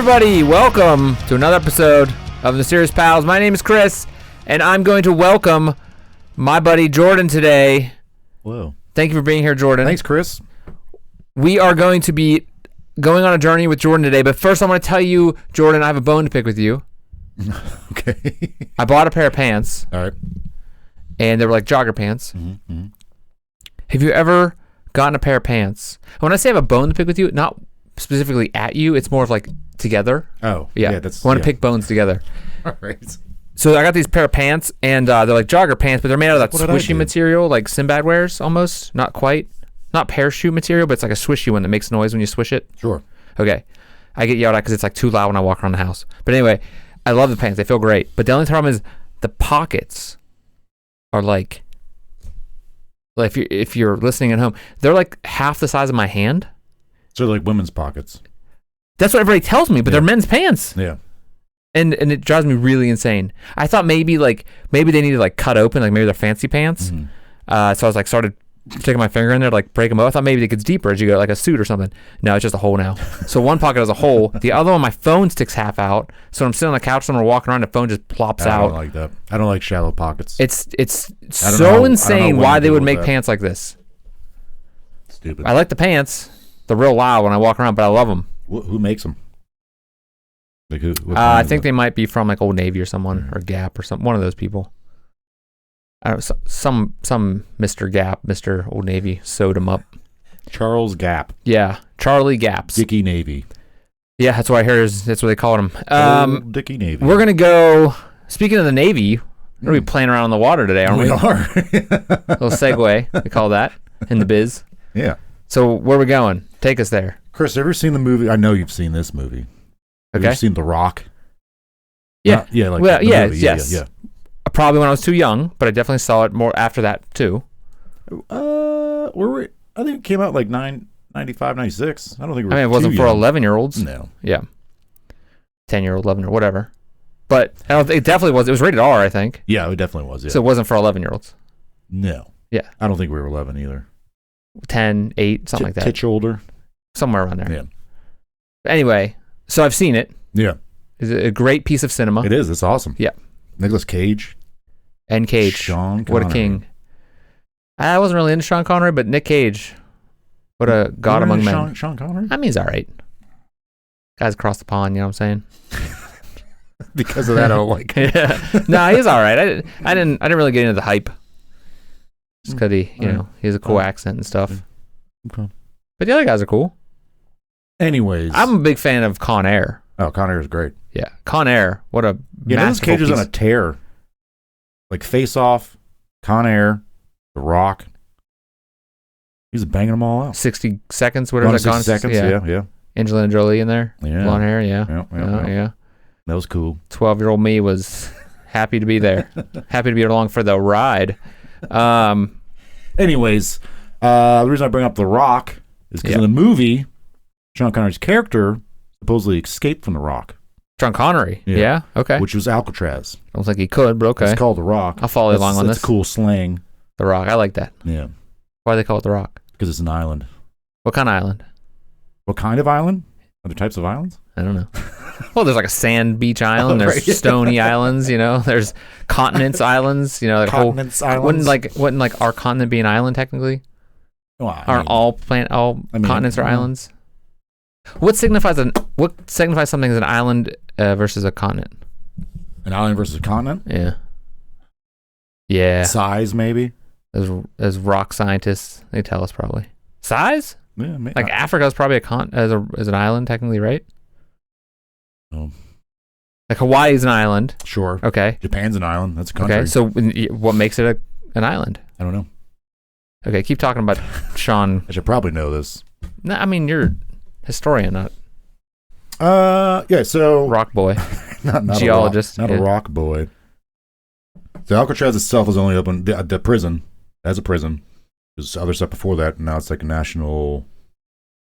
everybody, welcome to another episode of The Serious Pals. My name is Chris, and I'm going to welcome my buddy Jordan today. Hello. Thank you for being here, Jordan. Thanks, Chris. We are going to be going on a journey with Jordan today, but first I want to tell you, Jordan, I have a bone to pick with you. Okay. I bought a pair of pants. All right. And they were like jogger pants. Mm-hmm. Have you ever gotten a pair of pants? When I say I have a bone to pick with you, not specifically at you, it's more of like together. Oh, yeah. I want to pick bones together. All right. So I got these pair of pants, and they're like jogger pants, but they're made out of that swishy material, like Sinbad wears almost. Not quite. Not parachute material, but it's like a swishy one that makes noise when you swish it. Sure. Okay. I get yelled at because it's like too loud when I walk around the house. But anyway, I love the pants. They feel great. But the only problem is the pockets are like if you're listening at home, they're like half the size of my hand. So they're like women's pockets. That's what everybody tells me, but they're men's pants. Yeah. And it drives me really insane. I thought maybe they need to like cut open, like maybe they're fancy pants. Mm-hmm. So I was like started sticking my finger in there to like break them up. I thought maybe it gets deeper as you go, like a suit or something. No, it's just a hole now. So one pocket has a hole. The other one, my phone sticks half out. So when I'm sitting on the couch somewhere walking around, the phone just plops out. I don't like that. I don't like shallow pockets. It's so insane why they would make pants like this. Stupid. I like the pants. They're real loud when I walk around, but I love them. Who makes them? Like who? I think they might be from like Old Navy or someone, or Gap or some one of those people. I don't know, some Mr. Gap, Mr. Old Navy sewed them up. Charles Gap. Yeah, Charlie Gaps. Dickie Navy. Yeah, that's what I heard. That's what they called him. Dickie Navy. We're gonna go. Speaking of the Navy, we're gonna be playing around in the water today, aren't we? We are. Little segue, we call that in the biz. Yeah. So where are we going? Take us there. Chris, have you ever seen the movie? I know you've seen this movie. Okay. Have you seen The Rock? Yeah. Yeah. Probably when I was too young, but I definitely saw it more after that too. I think it came out like 95, 96. I don't think it was it wasn't for 11-year-olds. No. Yeah. 10-year-old, 11 or whatever. But it definitely was. It was rated R, I think. Yeah, it definitely was. Yeah. So it wasn't for 11-year-olds. No. Yeah. I don't think we were 11 either. 10, 8, something like that. Titch older. Somewhere around there. Yeah. But anyway, so I've seen it. Yeah. It's a great piece of cinema. It is. It's awesome. Yeah. Nicolas Cage. And Cage. Sean Connery. What a king. I wasn't really into Sean Connery, but Nick Cage. What a god among men. Sean Connery? I mean, he's all right. Guys across the pond, you know what I'm saying? Because of that, I don't like him. Yeah. No, he's all right. I didn't really get into the hype. Just because he has a cool accent and stuff. Okay. But the other guys are cool. Anyways. I'm a big fan of Con Air. Oh, Con Air is great. Yeah. Con Air. What a Nicolas Cage is on a tear. Like Face Off, Con Air, The Rock. He's banging them all out. 60 seconds, whatever that 60 seconds, yeah. Angelina Jolie in there. Yeah. Blonde hair, yeah. Yeah. That was cool. 12-year-old me was happy to be there. Happy to be along for the ride. Anyways, the reason I bring up The Rock is because in the movie, Sean Connery's character supposedly escaped from The Rock. Sean Connery? Yeah. Okay. Which was Alcatraz. I don't think he could, but okay. It's called The Rock. I'll follow along on this. That's cool slang. The Rock. I like that. Yeah. Why do they call it The Rock? Because it's an island. What kind of island? What kind of island? Other types of islands? I don't know. Well, there's like a sand beach island. There's stony islands. There's continents islands. Like continents islands. Wouldn't like our continent be an island technically? Well, Aren't all continents are islands? What signifies something as an island versus a continent? An island versus a continent? Yeah. Yeah. Size, maybe. As rock scientists, they tell us probably size. Yeah, maybe. Like Africa is probably as an island technically, right? Oh. Like Hawaii is an island. Sure. Okay. Japan's an island. That's a country. Okay. So what makes it an island? I don't know. Okay. Keep talking about Sean. I should probably know this. No, I mean you're a historian, not. Yeah. So rock boy, not geologist, not a rock boy. So Alcatraz itself is only open. The prison as a prison. There's other stuff before that. And now it's like a national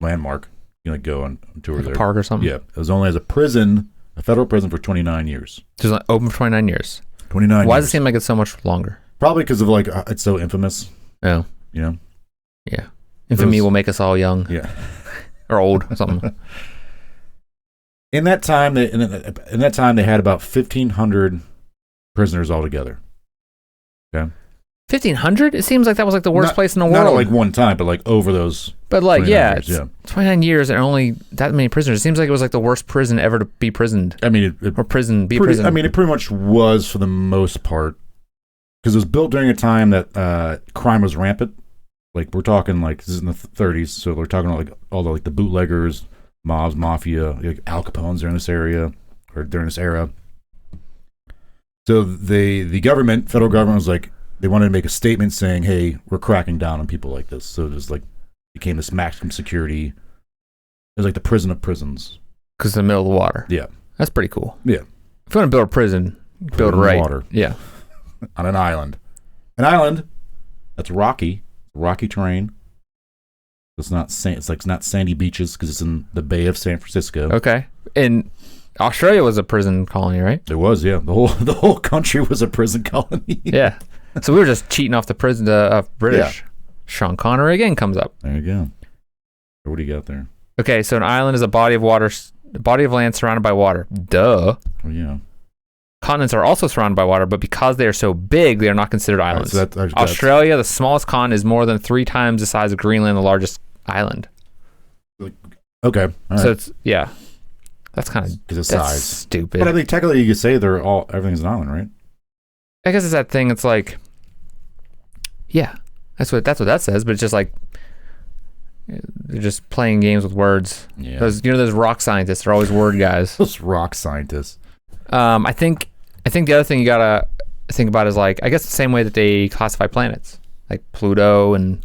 landmark. You can go on tour like there. A park or something. Yeah. It was only as a prison, a federal prison for 29 years. Just like open for 29 years. 29 Why years. does it seem like it's so much longer? Probably because of it's so infamous. Oh. Yeah. Infamy will make us all young. Yeah. Or old or something. In that time, they had about 1,500 prisoners altogether. Okay. 1,500? It seems like that was like the worst place in the world. Not like one time, but like over those. But like, years, it's 29 years and only that many prisoners. It seems like it was like the worst prison ever to be prisoned. I mean, prison. I mean, it pretty much was for the most part, because it was built during a time that crime was rampant. Like we're talking like this is in the 30s, so we're talking about like all the like the bootleggers, mobs, mafia, like Al Capone's during this area or during this era. So the government, federal government, was like they wanted to make a statement saying, "Hey, we're cracking down on people like this." So it was like became this maximum security. It was like the prison of prisons. Because it's in the middle of the water. Yeah, that's pretty cool. Yeah, if you want to build a prison, build it right. Water. Yeah, on an island. An island that's rocky terrain. It's not it's not sandy beaches because it's in the Bay of San Francisco. Okay, and Australia was a prison colony, right? It was, yeah. The whole country was a prison colony. Yeah. So we were just cheating off the prison British. Yeah. Sean Connery again comes up. There you go. What do you got there? Okay, so an island is a body of land surrounded by water. Duh. Oh, yeah. Continents are also surrounded by water, but because they are so big, they are not considered islands. Right, so Australia, the smallest continent, is more than 3 times the size of Greenland, the largest island. Okay. Right. So it's, yeah. That's kind of because of size. Stupid. But I think technically you could say everything's an island, right? I guess it's that thing. It's like, yeah, that's what that says. But it's just like they're just playing games with words. Yeah. Those rock scientists are always word guys. Those rock scientists. I think the other thing you gotta think about is like I guess the same way that they classify planets, like Pluto, and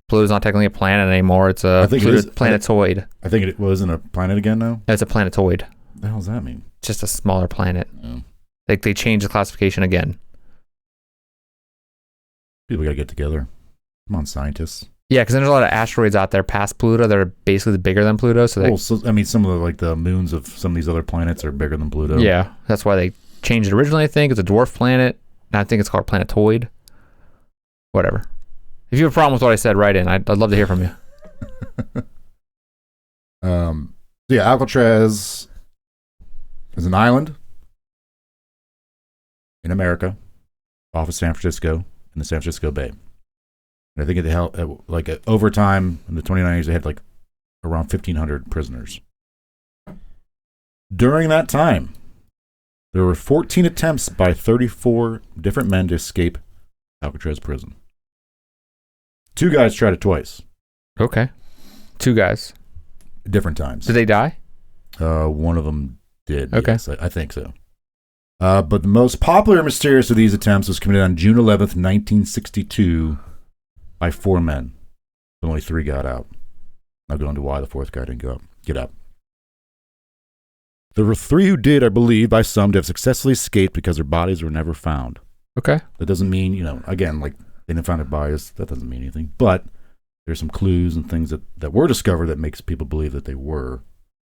Pluto's not technically a planet anymore. It's a planetoid. I think it wasn't a planet again now. It's a planetoid. What the hell does that mean? Just a smaller planet. Yeah. Like they changed the classification again. People gotta get together. Come on, scientists. Yeah, because there's a lot of asteroids out there past Pluto that are basically bigger than Pluto. So I mean, some of the moons of some of these other planets are bigger than Pluto. Yeah, that's why they changed it originally. I think it's a dwarf planet. Now I think it's called a planetoid. Whatever. If you have a problem with what I said, write in. I'd love to hear from you. Yeah, Alcatraz is an island in America, off of San Francisco, in the San Francisco Bay. And I think it held, over time, in the 29 years, they had like around 1,500 prisoners. During that time, there were 14 attempts by 34 different men to escape Alcatraz prison. 2 guys tried it twice. Okay. 2 guys. Different times. Did they die? One of them did. Okay. Yes, I think so. But the most popular and mysterious of these attempts was committed on June 11th, 1962 by 4 men. Only 3 got out. I'll go into why the 4th guy didn't get out. There were 3 who did, I believe, by some to have successfully escaped because their bodies were never found. Okay. That doesn't mean, again, like they didn't find their bodies. That doesn't mean anything. But there's some clues and things that were discovered that makes people believe that they were.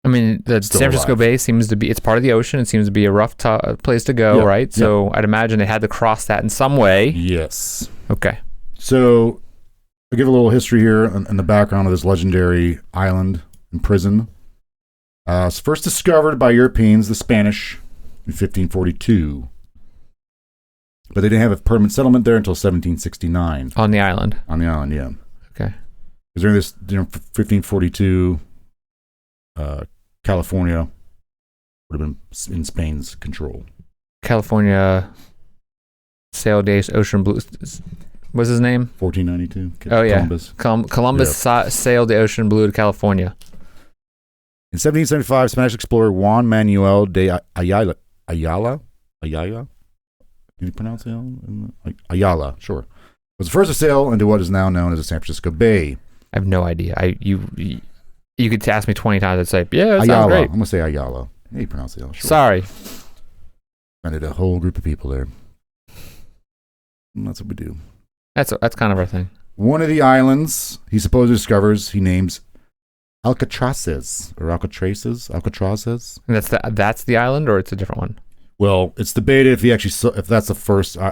I mean, the San Francisco Bay seems to be, it's part of the ocean. It seems to be a rough place to go, right? So I'd imagine they had to cross that in some way. Yes. Okay. So I'll give a little history here in the background of this legendary island and prison. It's first discovered by Europeans, the Spanish, in 1542. But they didn't have a permanent settlement there until 1769. On the island? On the island, yeah. Okay. Because during this, 1542, California would have been in Spain's control. California sailed the ocean blue. What's his name? 1492. Oh, yeah. Columbus. Columbus sailed the ocean blue to California. In 1775, Spanish explorer Juan Manuel de Ayala? Can you pronounce it? Ayala, sure. Was the first to sail into what is now known as the San Francisco Bay. I have no idea. You could ask me 20 times. I'd say, yeah, that Ayala. sounds great. I'm going to say Ayala. How do you pronounce it? Sure. Sorry. I did a whole group of people there. And that's what we do. That's kind of our thing. One of the islands he supposedly discovers, he names Alcatrazes. And that's the island, or it's a different one? Well, it's debated if that's the first. So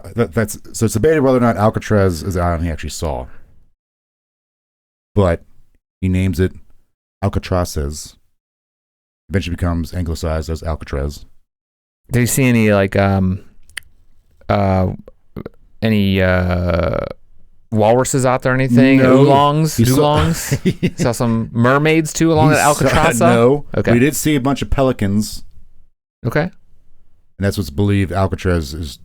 it's debated whether or not Alcatraz is the island he actually saw. But he names it Alcatrazes Eventually becomes anglicized as Alcatraz. Did you see any like any walruses out there or anything? No. Oolongs? Saw some mermaids too along that Alcatraz? No. Okay. We did see a bunch of pelicans. Okay. And that's what's believed Alcatraz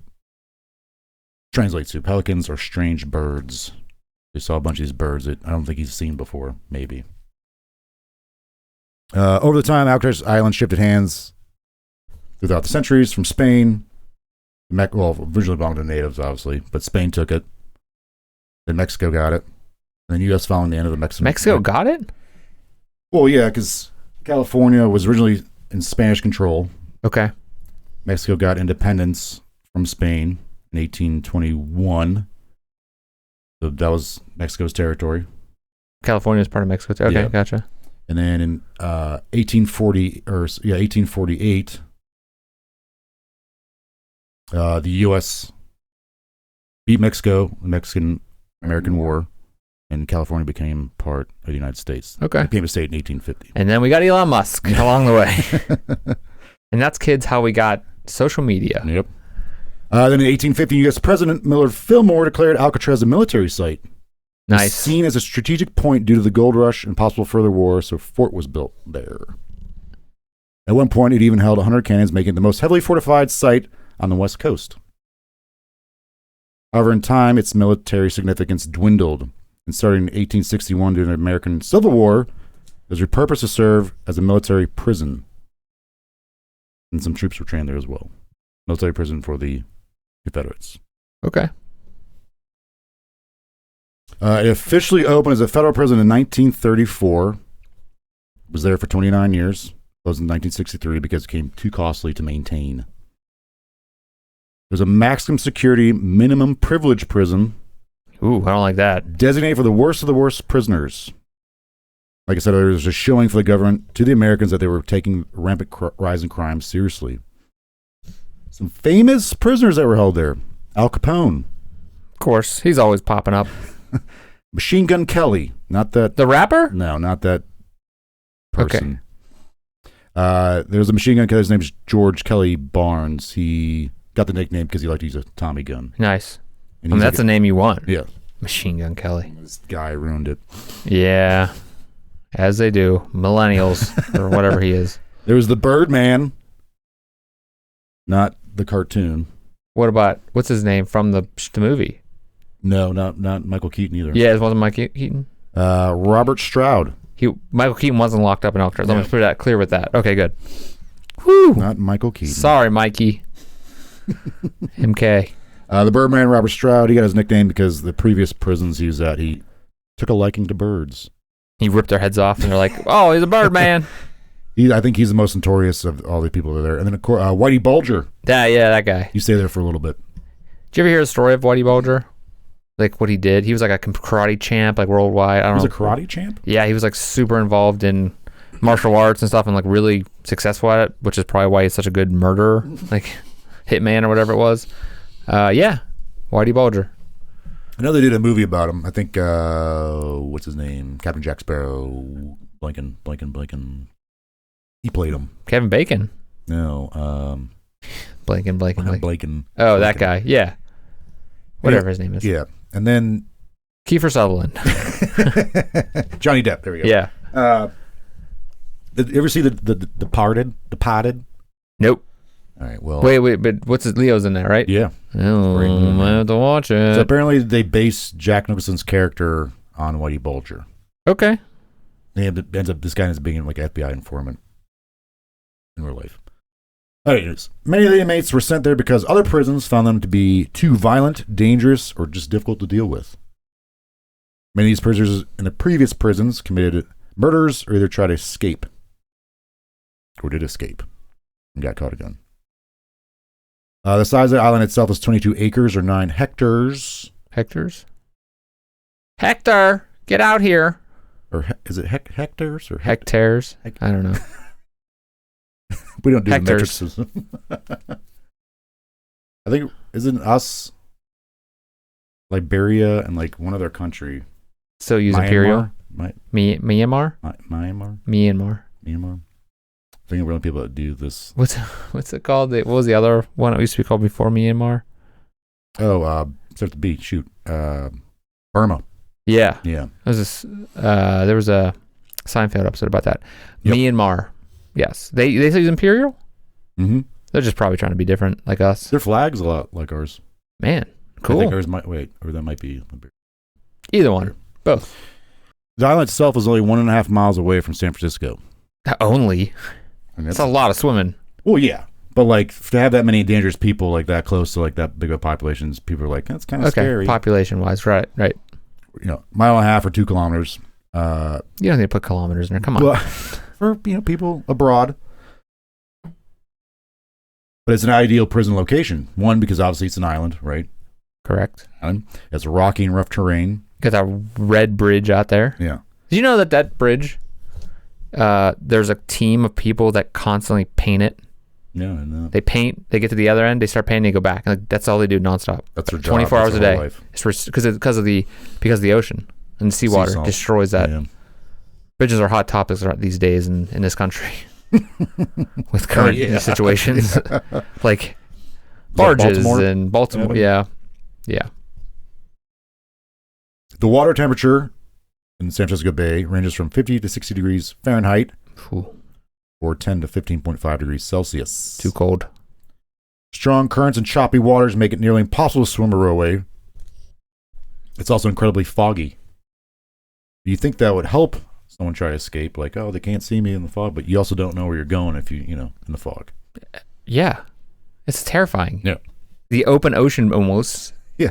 translates to. Pelicans are strange birds. We saw a bunch of these birds that I don't think he's seen before, maybe. Over the time, Alcatraz Island shifted hands throughout the centuries from Spain. Originally belonged to the natives, obviously, but Spain took it. Then Mexico got it. And then U.S. following the end of the Mexican. Mexico got it? Well, yeah, because California was originally in Spanish control. Okay. Mexico got independence from Spain in 1821. So that was Mexico's territory. California is part of Mexico too. Okay, Yeah. gotcha. And then in 1848, the U.S. beat Mexico, the Mexican-American War, and California became part of the United States. Okay. It became a state in 1850. And then we got Elon Musk along the way. And that's, kids, how we got social media. Yep. Then in 1850, U.S. President Millard Fillmore declared Alcatraz a military site. Nice. It's seen as a strategic point due to the gold rush and possible further war, so a fort was built there. At one point, it even held 100 cannons, making it the most heavily fortified site on the West Coast. However, in time, its military significance dwindled, and starting in 1861 during the American Civil War, it was repurposed to serve as a military prison. And some troops were trained there as well. Military prison for the Confederates. Okay. It officially opened as a federal prison in 1934. It was there for 29 years. Closed in 1963 because it became too costly to maintain. There's a maximum security, minimum privilege prison. Ooh, I don't like that. Designated for the worst prisoners. Like I said, there was a showing for the government to the Americans that they were taking rampant rise in crime seriously. Some famous prisoners that were held there. Al Capone. Of course, he's always popping up. Machine Gun Kelly. Not that. The rapper? No, not that person. Okay. There's a Machine Gun Kelly. His name's George Kelly Barnes. He got the nickname because he liked to use a Tommy gun. Nice. And I mean, that's the name you want. Yeah. Machine Gun Kelly. This guy ruined it. Yeah. As they do. Millennials or whatever he is. There was the Birdman. Not the cartoon. What about, what's his name from the movie? No, not Michael Keaton either. Yeah, it wasn't Mike Keaton? Robert Stroud. Michael Keaton wasn't locked up in Alcatraz. I'm going to put that clear with that. Okay, good. Whew. Not Michael Keaton. Sorry, Mikey. MK. The Birdman, Robert Stroud, he got his nickname because the previous prisons he was at, he took a liking to birds. He ripped their heads off, and they're like, oh, he's a bird man. I think he's the most notorious of all the people that are there. And then, of course, Whitey Bulger. Yeah, that guy. You stay there for a little bit. Did you ever hear the story of Whitey Bulger? Like, what he did? He was like a karate champ, like worldwide. I don't know. He was a karate champ? Yeah, he was like super involved in martial arts and stuff and like really successful at it, which is probably why he's such a good murderer, like hitman or whatever it was. Yeah, Whitey Bulger. I know they did a movie about him. I think, what's his name? Captain Jack Sparrow. Blanking. He played him. Kevin Bacon. No. Blanking. Oh, that guy. Yeah. Whatever his name is. Yeah. And then Kiefer Sutherland. Johnny Depp. There we go. Yeah. Did you ever see the Departed? Nope. All right. Well. Wait, but what's it? Leo's in there, right? Yeah. Oh, I have to watch it. So apparently they based Jack Nicholson's character on Whitey Bulger. Okay. Ends up this guy ends up being like an FBI informant in real life. Anyways, many of the inmates were sent there because other prisons found them to be too violent, dangerous, or just difficult to deal with. Many of these prisoners in the previous prisons committed murders or either tried to escape or did escape and got caught again. The size of the island itself is 22 acres or 9 hectares. Hectors? Hector, get out here. Or is it hectares or hectares? I don't know. We don't do hectares. The metric system. I think isn't us Liberia and like one other country Still use Myanmar? imperial. Myanmar. Myanmar. Myanmar. Myanmar. think of really people that do this. What's it called? What was the other one it used to be called before Myanmar? Oh, starts to be shoot. Burma. Yeah. Yeah. There was a Seinfeld episode about that. Yep. Myanmar. Yes. They say he's imperial? Mm-hmm. They're just probably trying to be different like us. Their flag's a lot like ours. Man, cool. I think ours or that might be. Either one. Both. The island itself is only 1.5 miles away from San Francisco. Only? And That's a lot of swimming. Well, yeah. But like to have that many dangerous people like that close to like that big of populations, people are like, that's kind of scary. Population wise, right. Mile and a half or 2 kilometers. You don't need to put kilometers in there. Come on. But for people abroad. But it's an ideal prison location. One, because obviously it's an island, right? Correct. It's rocky and rough terrain. Got that red bridge out there. Yeah. Did you know that bridge, there's a team of people that constantly paint it? Yeah, I know. They paint, they get to the other end, they start painting, they go back. Like, that's all they do nonstop. That's their job. 24 hours a day. Life. It's because of the ocean and the seawater destroys that. Yeah. Bridges are hot topics these days in this country with current situations like barges in Baltimore. Yeah. The water temperature in San Francisco Bay ranges from 50 to 60 degrees Fahrenheit. Ooh. Or 10 to 15.5 degrees Celsius. Too cold. Strong currents and choppy waters make it nearly impossible to swim or row away. It's also incredibly foggy. You think that would help someone try to escape? Like, oh, they can't see me in the fog, but you also don't know where you're going if in the fog. Yeah. It's terrifying. Yeah. The open ocean almost. Yeah.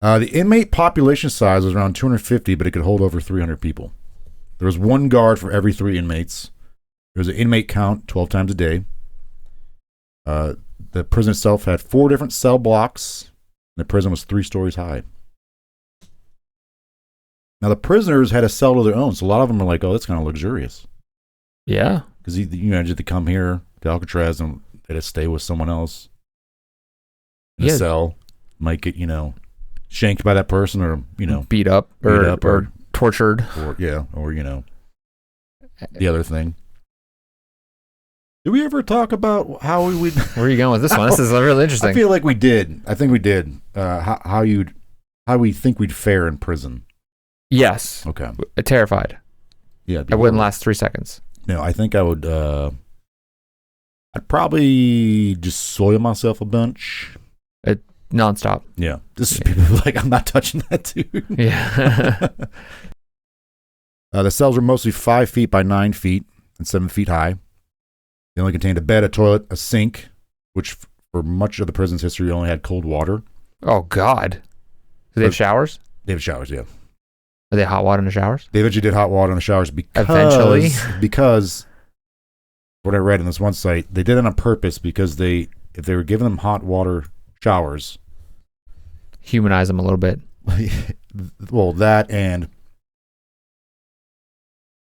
The inmate population size was around 250, but it could hold over 300 people. There was 1 guard for every 3 inmates. There was an inmate count 12 times a day. The prison itself had 4 different cell blocks. And the prison was 3 stories high. Now, the prisoners had a cell of their own, so a lot of them were like, oh, that's kind of luxurious. Yeah. Because you imagine they come here to Alcatraz and they just stay with someone else in a cell. Might get, shanked by that person or, beat up or tortured. Or the other thing. Did we ever talk about how we would... Where are you going with this one? This is really interesting. I feel like we did. I think we did. How we think we'd fare in prison. Yes. Okay. Terrified. Yeah. I wouldn't last 3 seconds. No, I think I would... I'd probably just soil myself a bunch. Nonstop. Yeah. This is people like, I'm not touching that dude. Yeah. The cells were mostly 5 feet by 9 feet and 7 feet high. They only contained a bed, a toilet, a sink, which for much of the prison's history only had cold water. Oh, God. Do they have showers? They have showers, yeah. Are they hot water in the showers? They eventually did hot water in the showers because what I read in this one site, they did it on purpose because if they were giving them hot water showers, humanize them a little bit. Well, that and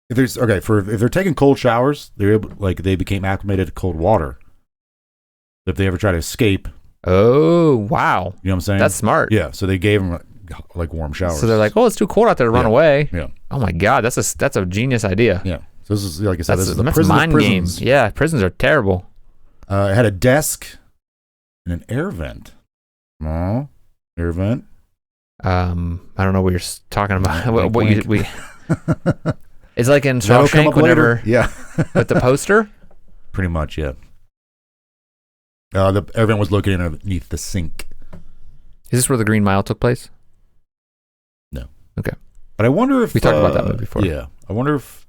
if they're taking cold showers, they became acclimated to cold water. If they ever try to escape, oh wow, you know what I'm saying? That's smart. Yeah, so they gave them like warm showers. So they're like, oh, it's too cold out there to run away. Yeah. Oh my God, that's a genius idea. Yeah. So this is like I said, this is the prison mind game. Yeah, prisons are terrible. It had a desk and an air vent. Oh, air vent. I don't know what you're talking about. we it's like in Shawshank whenever with the poster. Pretty much, yeah. The air vent was located underneath the sink. Is this where the Green Mile took place? No. Okay. But I wonder if we talked about that movie before. Yeah, I wonder if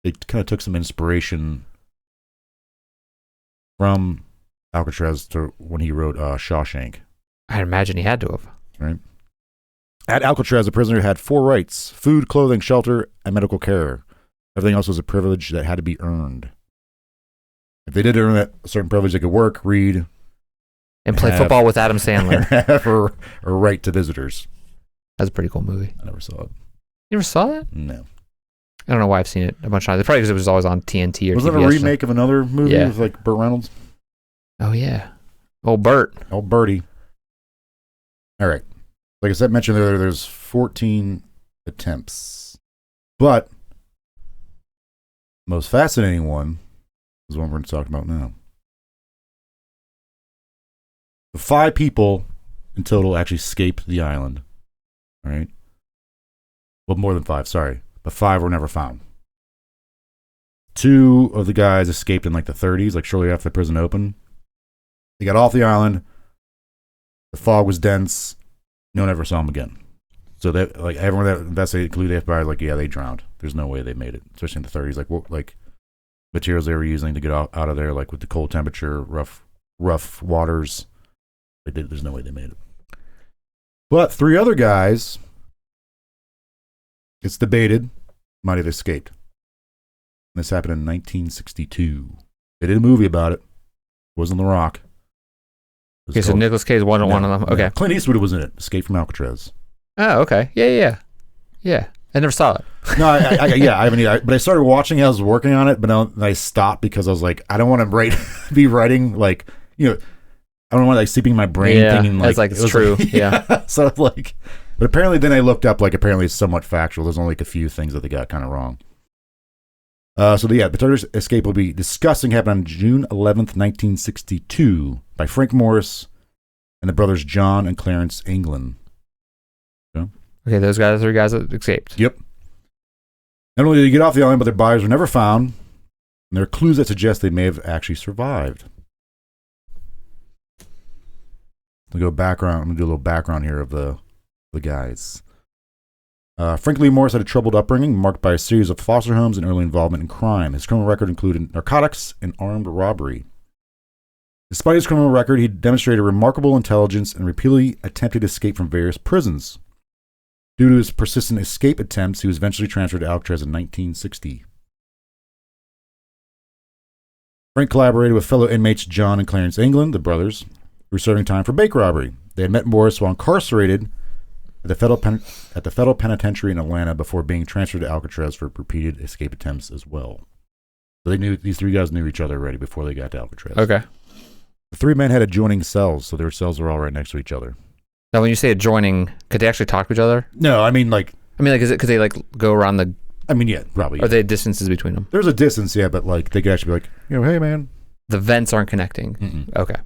they kind of took some inspiration from Alcatraz to when he wrote Shawshank. I'd imagine he had to have. Right. At Alcatraz, the prisoner had 4 rights: food, clothing, shelter, and medical care. Everything else was a privilege that had to be earned. If they did earn that certain privilege, they could work, read, and play football with Adam Sandler. Have a right to visitors. That's a pretty cool movie. I never saw it. You ever saw that? No. I don't know why I've seen it a bunch of times. Probably because it was always on TNT or was TBS. Was it a remake of another movie with like Burt Reynolds? Oh, yeah. Old Burt. Old Bertie. All right. Like I said, mentioned earlier, there's 14 attempts. But Most fascinating one is one we're going to talk about now. The 5 people in total actually escaped the island. All right. Well, more than 5, sorry. But 5 were never found. 2 of the guys escaped in like the 30s, like shortly after the prison opened. They got off the island. The fog was dense. No one ever saw them again. So that, like, everyone that investigated, including the FBI, like, yeah, they drowned. There's no way they made it, especially in the 30s. Like, what, like materials they were using to get out of there, like with the cold temperature, rough waters. There's no way they made it. But 3 other guys, it's debated, might have escaped. This happened in 1962. They did a movie about it. It wasn't The Rock. Okay, so Nicolas Cage wasn't one of them. Okay. Clint Eastwood was in it. Escape from Alcatraz. Oh, okay. Yeah. I never saw it. No, I haven't either. But I started watching it. I was working on it, but I stopped because I was like, I don't want to be writing like, I don't want like sleeping my brain thinking like it's true. Like, yeah. So like, but apparently then I looked up like apparently it's somewhat factual. There's only like a few things that they got kind of wrong. The Paterno's escape will be discussing happened on June 11th, 1962 by Frank Morris and the brothers John and Clarence Anglin. Okay, those guys are 3 guys that escaped. Yep. Not only did they get off the island, but their bodies were never found, and there are clues that suggest they may have actually survived. I'm going to do a little background here of the guys. Frank Lee Morris had a troubled upbringing marked by a series of foster homes and early involvement in crime. His criminal record included narcotics and armed robbery. Despite his criminal record, he demonstrated remarkable intelligence and repeatedly attempted to escape from various prisons. Due to his persistent escape attempts, he was eventually transferred to Alcatraz in 1960. Frank collaborated with fellow inmates John and Clarence Anglin, the brothers, who were serving time for bank robbery. They had met Morris while incarcerated at the federal penitentiary in Atlanta before being transferred to Alcatraz for repeated escape attempts as well. So these 3 guys knew each other already before they got to Alcatraz. Okay. The 3 men had adjoining cells, so their cells were all right next to each other. Now, when you say adjoining, could they actually talk to each other? No, I mean, like, is it, could they, like, go around the... I mean, yeah, probably. Are there distances between them? There's a distance, yeah, but, like, they could actually be like, hey, man. The vents aren't connecting. Mm-mm. Okay.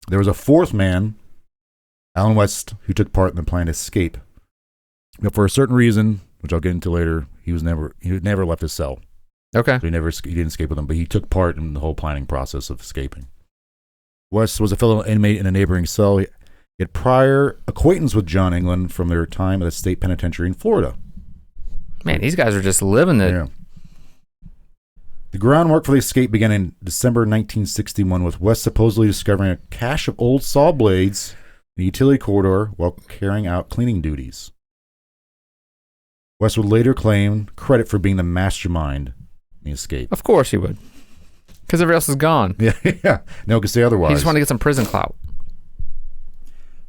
There was a 4th man, Alan West, who took part in the planned escape. But for a certain reason, which I'll get into later, he never left his cell. Okay. So he didn't escape with them, but he took part in the whole planning process of escaping. West was a fellow inmate in a neighboring cell. He had prior acquaintance with John Anglin from their time at the state penitentiary in Florida. Man, these guys are just living it. Yeah. The groundwork for the escape began in December 1961 with West supposedly discovering a cache of old saw blades in a utility corridor while carrying out cleaning duties. West would later claim credit for being the mastermind in the escape. Of course he would. Because everybody else is gone. Yeah. No one could say otherwise. He just wanted to get some prison clout.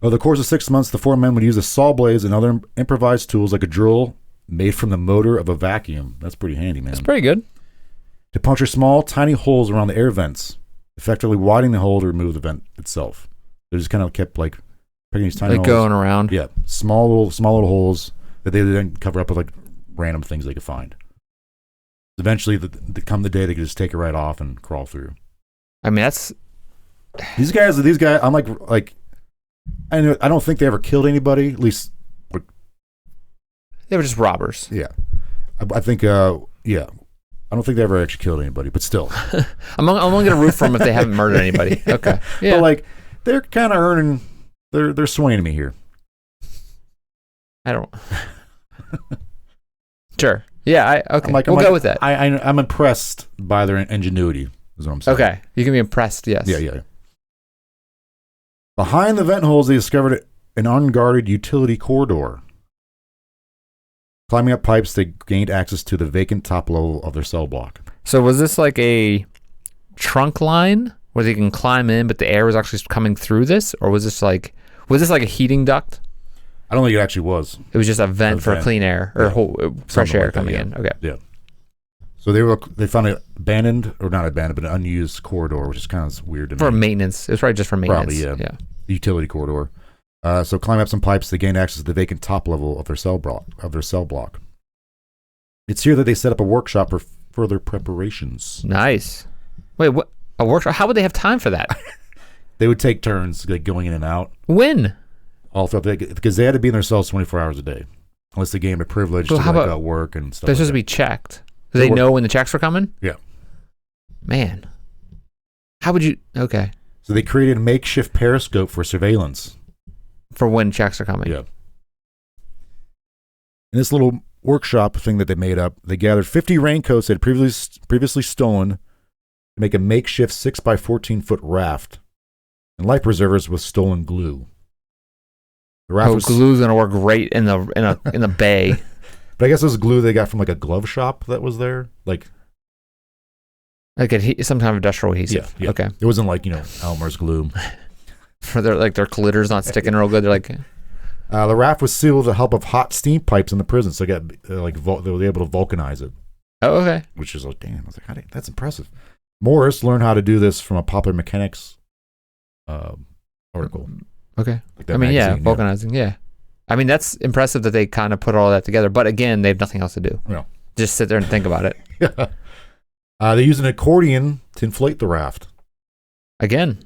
Over the course of 6 months, the 4 men would use the saw blades and other improvised tools like a drill made from the motor of a vacuum. That's pretty handy, man. That's pretty good. To puncture small, tiny holes around the air vents, effectively widening the hole to remove the vent itself. They just kind of kept like picking these tiny holes. Going around. Yeah, small little holes that they then cover up with like random things they could find. Eventually, come the day they could just take it right off and crawl through. I mean, that's these guys. I'm like. I don't think they ever killed anybody. At least they were just robbers. Yeah, I think. Yeah, I don't think they ever actually killed anybody, but still, I'm only gonna root for them if they haven't murdered anybody. Okay, yeah. But like they're kind of earning. They're swaying me here. I don't. Sure. Yeah. Okay. We'll go with that. I'm impressed by their ingenuity. Is what I'm saying. Okay, you can be impressed. Yes. Yeah. Behind the vent holes, they discovered an unguarded utility corridor. Climbing up pipes, they gained access to the vacant top level of their cell block. So was this like a trunk line where they can climb in, but the air was actually coming through this? Or was this like a heating duct? I don't think it actually was. It was just a vent for clean air or fresh air coming in. Okay. Yeah. So they found an abandoned, or not abandoned, but an unused corridor, which is kind of weird to me. For maintenance. It was probably just for maintenance. Probably, yeah. The utility corridor. So climbing up some pipes, they gained access to the vacant top level of their cell block. It's here that they set up a workshop for further preparations. Nice. Wait, what? A workshop? How would they have time for that? They would take turns like going in and out. When? All throughout because they had to be in their cells 24 hours a day. Unless they gained a privilege to work and stuff. They're supposed to be checked. Do they know when the checks were coming? Yeah. Man. How would you... Okay. So they created a makeshift periscope for surveillance. For when checks are coming. Yeah. In this little workshop thing that they made up, they gathered 50 raincoats they had previously stolen to make a makeshift 6x14-foot raft and life preservers with stolen glue. The raft glue's gonna work great in the bay. But I guess it was glue they got from like a glove shop that was there, like some kind of industrial adhesive. Yeah. Okay. It wasn't like Elmer's glue. For their glitter's not sticking real good. They're like. The raft was sealed with the help of hot steam pipes in the prison, so they got they were able to vulcanize it. Oh, okay. Which is like, damn, I was like, that's impressive. Morris learned how to do this from a Popular Mechanics article. Okay. Like vulcanizing, yeah. I mean, that's impressive that they kind of put all that together, but again, they have nothing else to do. Yeah. Just sit there and think about it. Yeah. They use an accordion to inflate the raft. Again,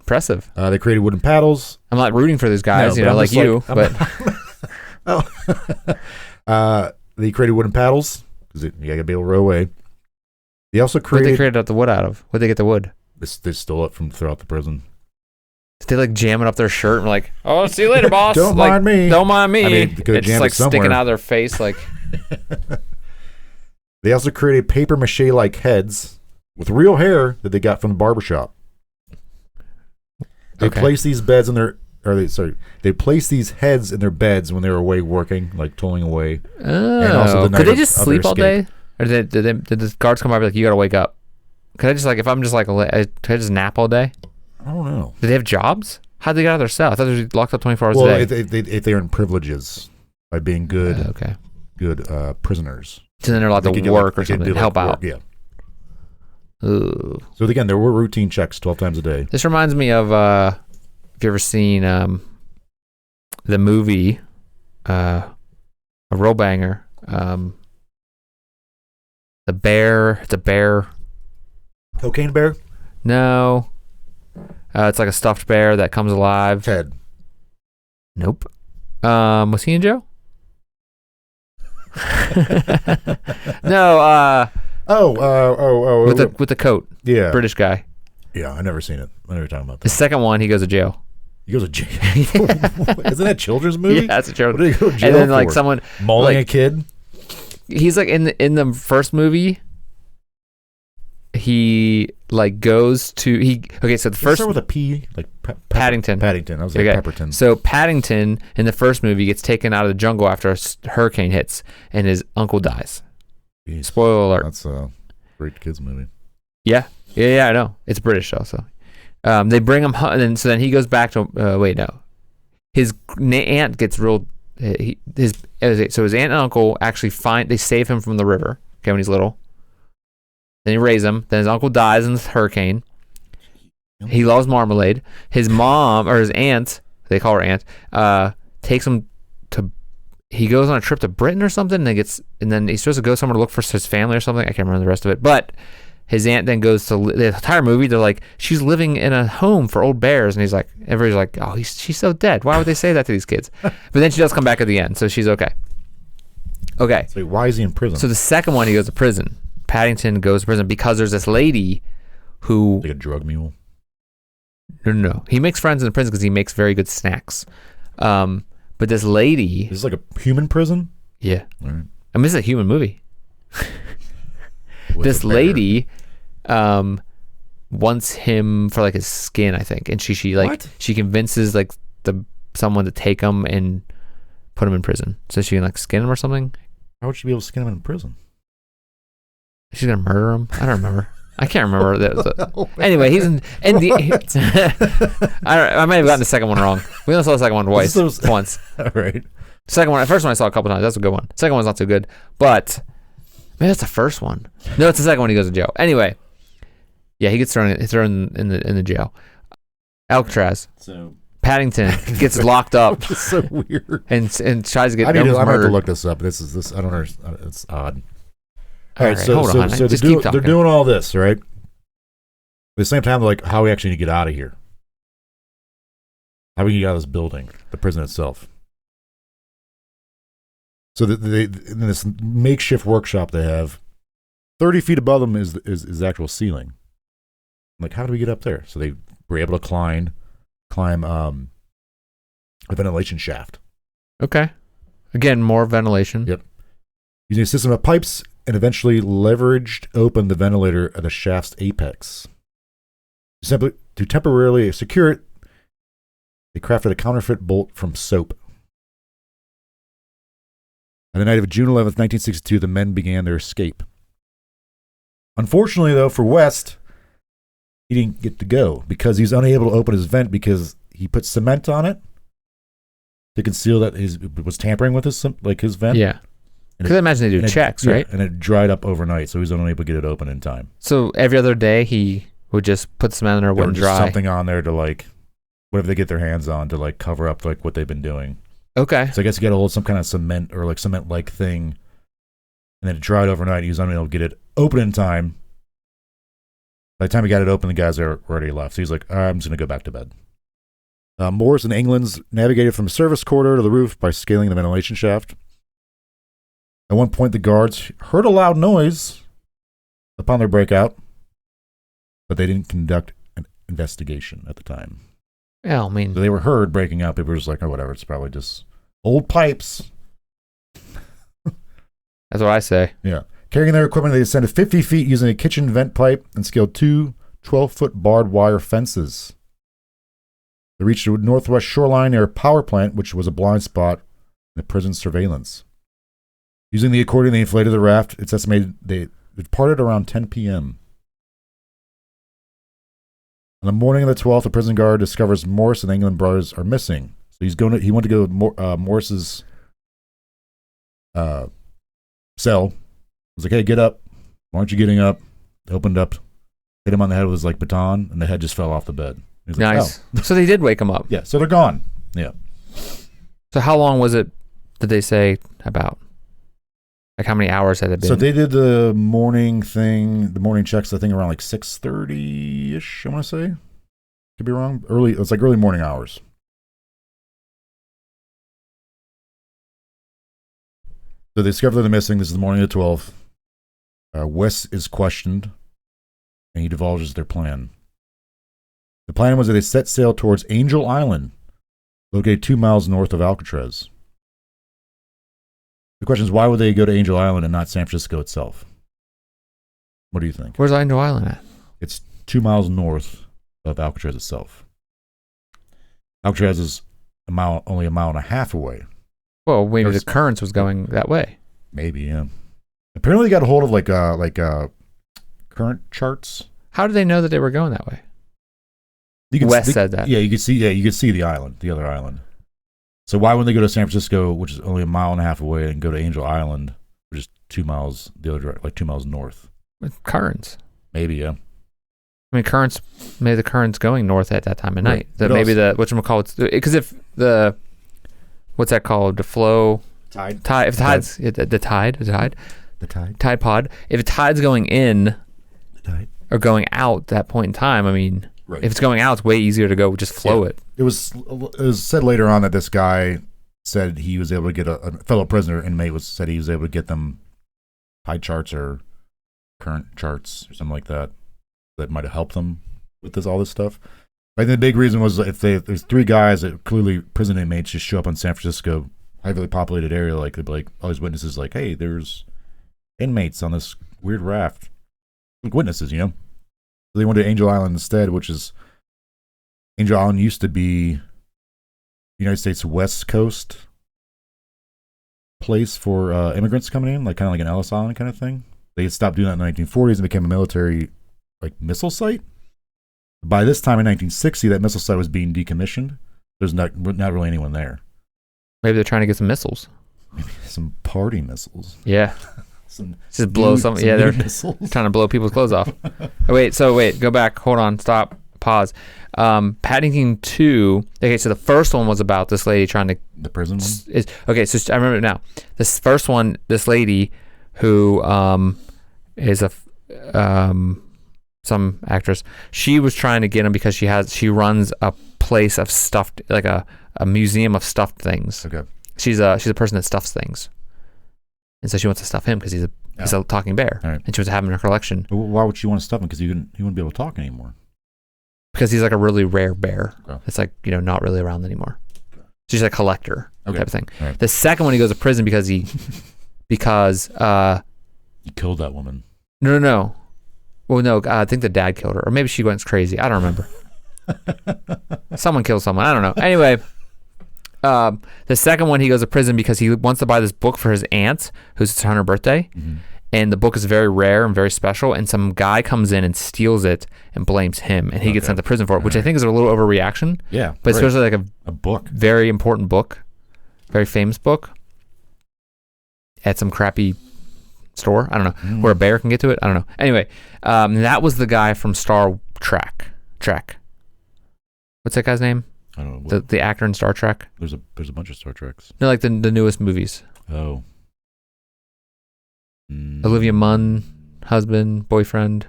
impressive. They created wooden paddles. I'm not rooting for these guys, but they created wooden paddles because you gotta be able to row away. They also created. What they created the wood out of? Where'd they get the wood? They stole it from throughout the prison. Did they jam it up their shirt and like, oh, see you later, boss. Don't mind me. Don't mind me. I mean, it's just like sticking out of their face, like. They also created paper mache like heads with real hair that they got from the barbershop. They placed these beds in their. They placed these heads in their beds when they were away working, like tolling away. Oh, and also could they just sleep all day? Or did the guards come by and be like, you gotta wake up? Could I just if I'm just could I just nap all day? I don't know. Did they have jobs? How'd they get out of their cell? I thought they were locked up 24 hours a day. If they earn privileges by being good, good prisoners. So then they're allowed to work or something, help out. Yeah. Ooh. So again, there were routine checks 12 times a day. This reminds me of if you ever seen the movie a real banger, the bear. It's a bear. Cocaine bear? No. It's like a stuffed bear that comes alive. Ted. Nope. Was he in jail? No. With the coat. Yeah. British guy. Yeah, I never seen it. I never talking about that. The second one, he goes to jail. He goes to jail. Isn't that a children's movie? Yeah, that's a children's. What did he go to jail and then for? someone mauling a kid. He's in the first movie. He goes to so the first start with a P Paddington. Paddington. I was like Pepperton. So Paddington in the first movie gets taken out of the jungle after a hurricane hits and his uncle dies. Jeez. Spoiler alert. That's a great kids movie. Yeah, I know. It's British also. They bring him and then he goes back to his aunt gets real. His aunt and uncle actually they save him from the river. Okay, when he's little. Then he raised him. Then his uncle dies in this hurricane. He loves marmalade. His mom or his aunt, they call her aunt, takes him to. He goes on a trip to Britain or something, and then he's supposed to go somewhere to look for his family or something. I can't remember the rest of it. But his aunt then goes to the entire movie. They're like, she's living in a home for old bears, and he's like, everybody's like, oh, she's so dead. Why would they say that to these kids? But then she does come back at the end, so she's okay. Okay. So why is he in prison? So the second one, he goes to prison. Paddington goes to prison because there's this lady who... Like a drug mule? No. He makes friends in the prison because he makes very good snacks. But this lady... This is like a human prison? Yeah. All right. I mean, this is a human movie. This lady wants him for his skin, I think. And she convinces someone to take him and put him in prison. So she can skin him or something. How would she be able to skin him in prison? She's gonna murder him. I don't remember. I can't remember that. Anyway, he's in the. I might have gotten the second one wrong. We only saw the second one once. All right. Second one. The first one I saw a couple times. That's a good one. Second one's not so good, but maybe that's the first one. No, it's the second one. He goes to jail. Anyway, yeah, he gets thrown in the jail. Alcatraz. So Paddington gets locked up It's so weird. and tries to get I'm almost gonna have to murdered. look this up. This I don't understand. It's odd. All right, hold on. So Just keep they're talking. doing all this, right? At the same time, they're like, how we actually need to get out of here? How we can get out of this building, the prison itself? So they in this makeshift workshop they have, 30 feet above them is the actual ceiling. I'm like, how do we get up there? So they were able to climb a ventilation shaft. Okay. Again, more ventilation. Yep. Using a system of pipes and eventually leveraged open the ventilator at the shaft's apex. Simply to temporarily secure it, they crafted a counterfeit bolt from soap. On the night of June 11th, 1962, the men began their escape. Unfortunately, though, for West, he didn't get to go because he was unable to open his vent because he put cement on it to conceal that he was tampering with his vent. Yeah. Because I imagine they do checks, right? And it dried up overnight, so he was unable to get it open in time. So every other day he would just put cement in there, wouldn't dry. Something on there to whatever they get their hands on to cover up what they've been doing. Okay. So I guess you got to hold some kind of cement or cement-like thing, and then it dried overnight. He was unable to get it open in time. By the time he got it open, the guys are already left. So he's like, I'm just going to go back to bed. Morris and Anglin navigated from the service corridor to the roof by scaling the ventilation shaft. At one point, the guards heard a loud noise upon their breakout, but they didn't conduct an investigation at the time. Yeah, I mean, So they were heard breaking up. People were just like, oh, whatever. It's probably just old pipes. that's what I say. Yeah. Carrying their equipment, they descended 50 feet using a kitchen vent pipe and scaled two 12-foot barbed wire fences. They reached the northwest shoreline near a power plant, which was a blind spot in the prison's surveillance. Using the accordion, they inflated the raft. It's estimated they departed around 10 p.m. On the morning of the 12th, the prison guard discovers Morris and Anglin brothers are missing. So he went to go to Morris's cell. He was like, hey, get up. Why aren't you getting up? They opened up, hit him on the head with his baton, and the head just fell off the bed. He was like, Nice. oh. So they did wake him up. Yeah, so they're gone. Yeah. So how long was it, did they say about? Like how many hours had it been? So they did the morning thing, the morning checks, I think around 6:30-ish, I want to say. Could be wrong. It's early morning hours. So they discover they're missing. This is the morning of the 12th. Wes is questioned, and he divulges their plan. The plan was that they set sail towards Angel Island, located 2 miles north of Alcatraz. The question is, why would they go to Angel Island and not San Francisco itself? What do you think? Where's Angel Island at? It's 2 miles north of Alcatraz itself. Alcatraz is only a mile and a half away. Well, maybe the currents was going that way. Maybe, yeah. Apparently, they got a hold of current charts. How did they know that they were going that way? Wes said that. Yeah, you could see the island, the other island. So why wouldn't they go to San Francisco, which is only a mile and a half away, and go to Angel Island, which is 2 miles the other direction, 2 miles north? With currents. Maybe, yeah. I mean, maybe the current's going north at that time of night. Right. Maybe because if the, what's that called? The flow. Tide. If the tide's, the tide pod. If the tide's going in or going out at that point in time, I mean, right. If it's going out, it's way easier to go just flow it. It was said later on that this guy said he was able to get a fellow prisoner inmate said he was able to get them tide charts or current charts or something like that might have helped them with all this stuff. I think the big reason was if there's three guys that clearly prison inmates just show up in San Francisco, heavily populated area, they'd be like, all these witnesses hey, there's inmates on this weird raft. Like witnesses, So they went to Angel Island instead, which is Angel Island used to be the United States West Coast place for immigrants coming in, kind of like an Ellis Island kind of thing. They had stopped doing that in the 1940s and became a military missile site. By this time in 1960, that missile site was being decommissioned. There's not really anyone there. Maybe they're trying to get some missiles. Maybe some party missiles. Yeah. Just blow some. Yeah, they're missiles. trying to blow people's clothes off. Wait, go back. Hold on. Stop. pause. Paddington 2. Okay, so the first one was about this lady trying to The prison one? Okay, so I remember it now. This first one, this lady who is some actress. She was trying to get him because she runs a place of stuffed, like a museum of stuffed things. Okay. She's a person that stuffs things, and so she wants to stuff him because he's a talking bear, All right. and she wants to have him in her collection. But why would she want to stuff him? Because he wouldn't be able to talk anymore. Because he's like a really rare bear. Okay. It's like, not really around anymore. She's a collector type of thing. Right. The second one, he goes to prison because he killed that woman. No. Well, no, I think the dad killed her, or maybe she went crazy. I don't remember. Someone killed someone. I don't know. Anyway, the second one, he goes to prison because he wants to buy this book for his aunt, who's on her birthday. Mm-hmm. And the book is very rare and very special. And some guy comes in and steals it and blames him. And he gets sent to prison for it, which I think is a little overreaction. Yeah. But especially like a book. Very important book. Very famous book. At some crappy store. I don't know. Where a bear can get to it. I don't know. Anyway, that was the guy from Star Trek. What's that guy's name? I don't know. The actor in Star Trek. There's a bunch of Star Treks. No, like the newest movies. Oh. Olivia Munn, husband, boyfriend.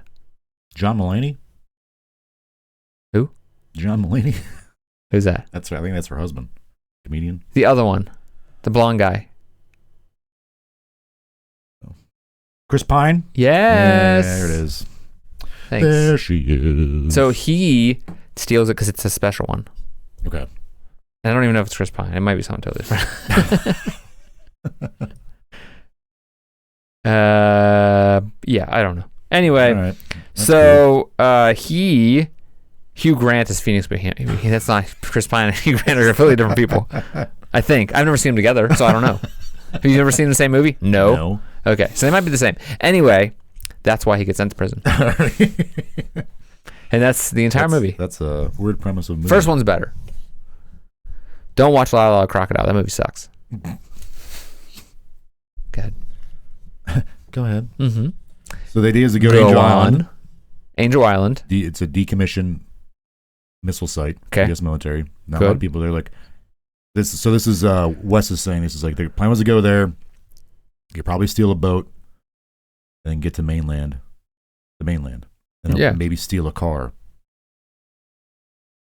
John Mulaney? Who? John Mulaney. Who's that? I think that's her husband. Comedian. The other one. The blonde guy. Chris Pine? Yes. Yeah, there it is. Thanks. There she is. So he steals it because it's a special one. Okay. And I don't even know if it's Chris Pine. It might be something totally different. Yeah, I don't know. Anyway, right. so Hugh Grant is Phoenix, but that's not Chris Pine and Hugh Grant are completely different people. I think. I've never seen them together, so I don't know. Have you ever seen the same movie? No. Okay, so they might be the same. Anyway, that's why he gets sent to prison. And that's the entire movie. That's a weird premise of movie. First one's better. Don't watch La La La Crocodile. That movie sucks. Go ahead. Go ahead. Mm-hmm. So the idea is to go to Angel Island. Angel Island. It's a decommissioned missile site. Okay. U.S. military. Not a lot of people. They're like this. So this is Wes is saying this is like their plan was to go there. You probably steal a boat, and then get to the mainland, and then maybe steal a car.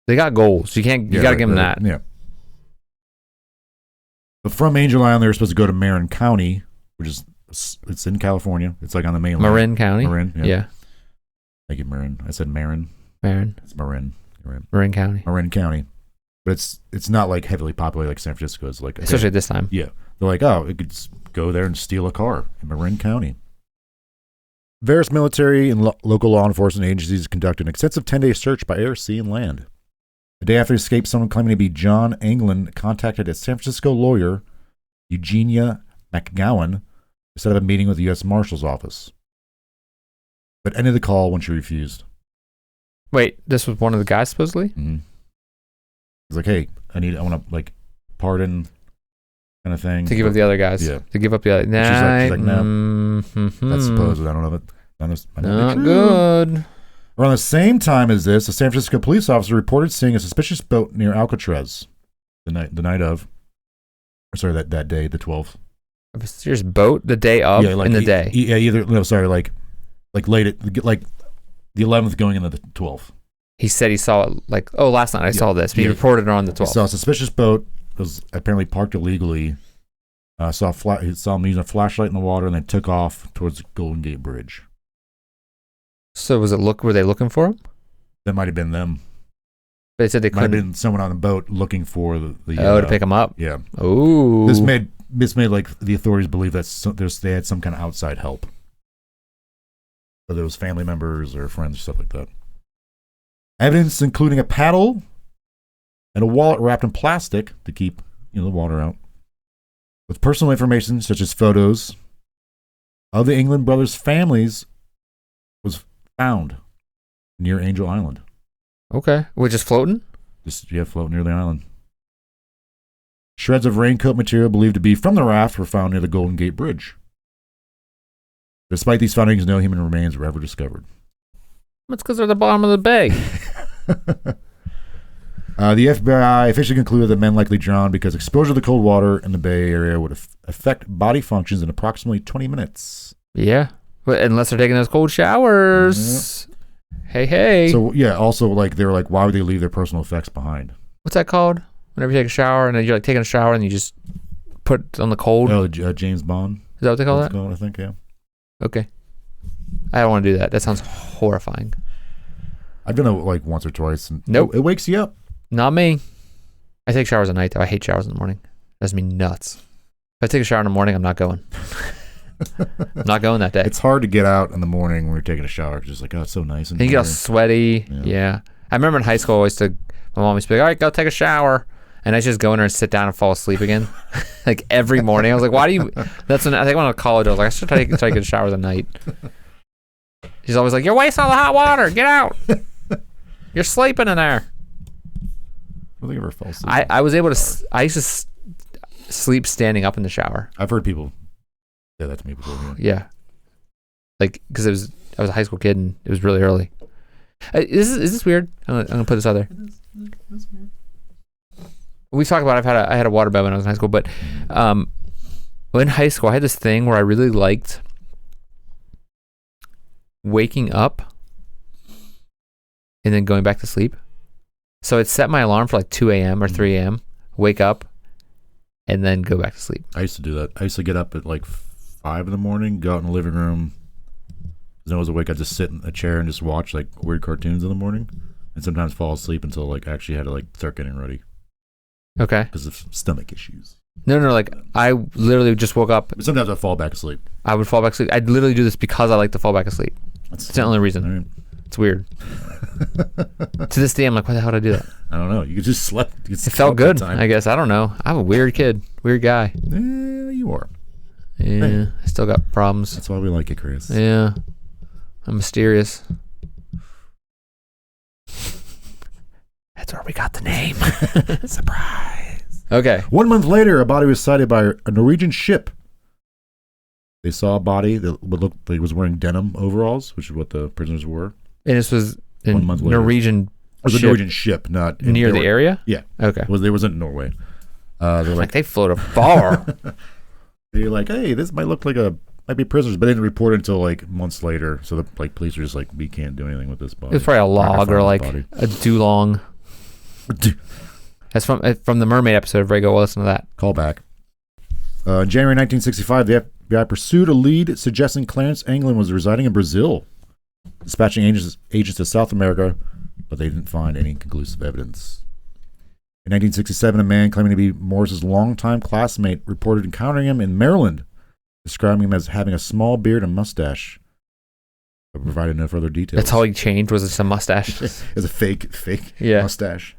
They got goals. You got to give them that. Yeah. But from Angel Island, they were supposed to go to Marin County, which is it's in California. It's like on the mainland. Marin County. Marin. Yeah. Thank you, Marin. I said Marin. It's Marin. Marin County. Marin County. But it's not like heavily populated like San Francisco is. Like especially at this time. Yeah. They're like, oh, it could go there and steal a car in Marin County. Various military and local law enforcement agencies conducted an extensive 10-day search by air, sea, and land. A day after escape, someone claiming to be John Anglin contacted a San Francisco lawyer, Eugenia McGowan, to set up a meeting with the U.S. Marshal's office, but ended the call when she refused. Wait, this was one of the guys supposedly? Mm-hmm. He's like, hey, I want to like pardon kind of thing. To give up the other guys. Yeah. To give up the other. She's like, no. That's supposed. I don't know. Not good. Around the same time as this, a San Francisco police officer reported seeing a suspicious boat near Alcatraz the night of. Sorry, that day, the 12th. A mysterious boat the day of in the day. Yeah, like late at like the 11th going into the 12th. He said he saw it like, last night I saw this. But he reported it on the 12th. He saw a suspicious boat was apparently parked illegally. He saw him using a flashlight in the water and then took off towards Golden Gate Bridge. So were they looking for him? That might have been them. They said they couldn't. Might have been someone on the boat looking for the to pick him up. Yeah. Oh. This made like the authorities believe that they had some kind of outside help. Whether it was family members or friends or stuff like that. Evidence including a paddle and a wallet wrapped in plastic to keep the water out, with personal information such as photos of the Anglin brothers' families, was found near Angel Island. Okay. We're just floating? Floating near the island. Shreds of raincoat material believed to be from the raft were found near the Golden Gate Bridge. Despite these findings, no human remains were ever discovered. That's because they're at the bottom of the bay. The FBI officially concluded that men likely drowned because exposure to the cold water in the Bay Area would affect body functions in approximately 20 minutes. Yeah. But unless they're taking those cold showers. Yeah. Hey. So, yeah, also, like, they were like, why would they leave their personal effects behind? What's that called? Whenever you take a shower and then you're like taking a shower and you just put it on the cold? Oh, James Bond. Is that what they call that? Called, I think, yeah. Okay. I don't want to do that. That sounds horrifying. I've done it like once or twice. And nope. It wakes you up. Not me. I take showers at night, though. I hate showers in the morning. It does me nuts. If I take a shower in the morning, I'm not going. I'm not going that day. It's hard to get out in the morning when you're taking a shower. It's just like, oh, it's so nice. And you get all sweaty. Yeah. I remember in high school, my mom used to be like, all right, go take a shower. And I just go in there and sit down and fall asleep again. Like every morning. I was like, why do you? That's when I think when I was in college, I was like, I should take a shower at night. She's always like, you're wasting all the hot water. Get out. You're sleeping in there. I don't think I ever fell asleep. I was able to. I used to sleep standing up in the shower. I've heard people say that to me before. Yeah. Like, because I was a high school kid and it was really early. Is this weird? I'm gonna put this out there. It is weird. We talked about I had a water bed when I was in high school, but in high school I had this thing where I really liked waking up and then going back to sleep. So I'd set my alarm for like 2 a.m. or 3 a.m., wake up, and then go back to sleep. I used to do that. I used to get up at like 5 in the morning, go out in the living room. When I was awake, I'd just sit in a chair and just watch like weird cartoons in the morning, and sometimes fall asleep until like actually had to like start getting ready. Okay. Because of stomach issues. No, like I literally just woke up. But sometimes I'd fall back asleep. I would fall back asleep. I'd literally do this because I like to fall back asleep. That's the only reason. Right. It's weird. To this day, I'm like, why the hell did I do that? I don't know. You could just slept. It felt good, I guess. I don't know. I'm a weird kid. Weird guy. Yeah, you are. Yeah, hey. I still got problems. That's why we like it, Chris. Yeah. I'm mysterious. That's where we got the name. Surprise. Okay. 1 month later, a body was sighted by a Norwegian ship. They saw a body that would look like it was wearing denim overalls, which is what the prisoners were. And this was a Norwegian ship. It was a Norwegian ship, not near the area? Yeah. Okay. It wasn't in Norway. They're like they float far. They're like, hey, this might be prisoners, but they didn't report it until like months later. So the police are just like, we can't do anything with this body. It's probably a log or like a dulong. That's from the Mermaid episode. Rego, well, listen to that. Call back. In January 1965, the FBI pursued a lead suggesting Clarence Anglin was residing in Brazil, dispatching agents to South America, but they didn't find any conclusive evidence. In 1967, a man claiming to be Morris's longtime classmate reported encountering him in Maryland, describing him as having a small beard and mustache, but provided no further details. That's all he changed, was just a mustache. It's a fake mustache.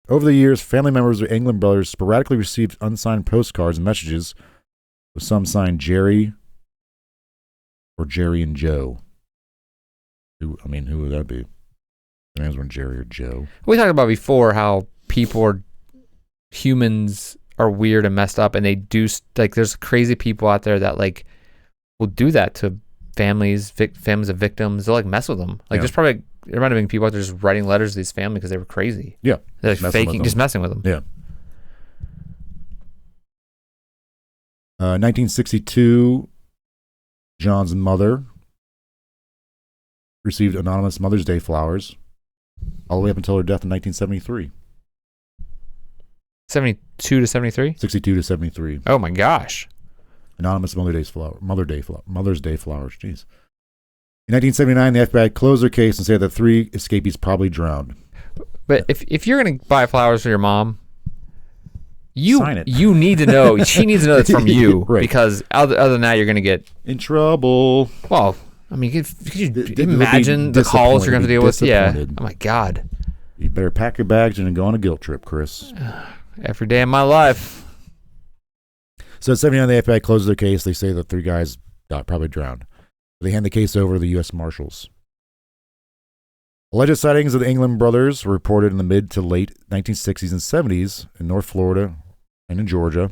Over the years, family members of the Anglin brothers sporadically received unsigned postcards and messages, with some signed Jerry or Jerry and Joe. Who would that be? The names were Jerry or Joe. We talked about before how humans are weird and messed up, and they do, like, there's crazy people out there that, like, will do that to families of victims. They'll, like, mess with them. Like, there might have been people out there just writing letters to these families because they were crazy. Yeah. They're like just messing with them. Yeah. 1962, John's mother received anonymous Mother's Day flowers all the way up until her death in 1973. 72 to 73? 62 to 73. Oh my gosh. Anonymous Mother's Day flowers. Jeez. In 1979, the FBI closed their case and said that 3 escapees probably drowned. But if you're going to buy flowers for your mom, sign it. You need to know. She needs to know it's from you. Right. Because other than that, you're going to get in trouble. Well, I mean, could you imagine the calls you're going to deal with? Yeah. Oh my God. You better pack your bags and go on a guilt trip, Chris. Every day of my life. So at 79, the FBI closes their case. They say that 3 guys probably drowned. They hand the case over to the U.S. Marshals. Alleged sightings of the Anglin brothers were reported in the mid to late 1960s and 70s in North Florida and in Georgia.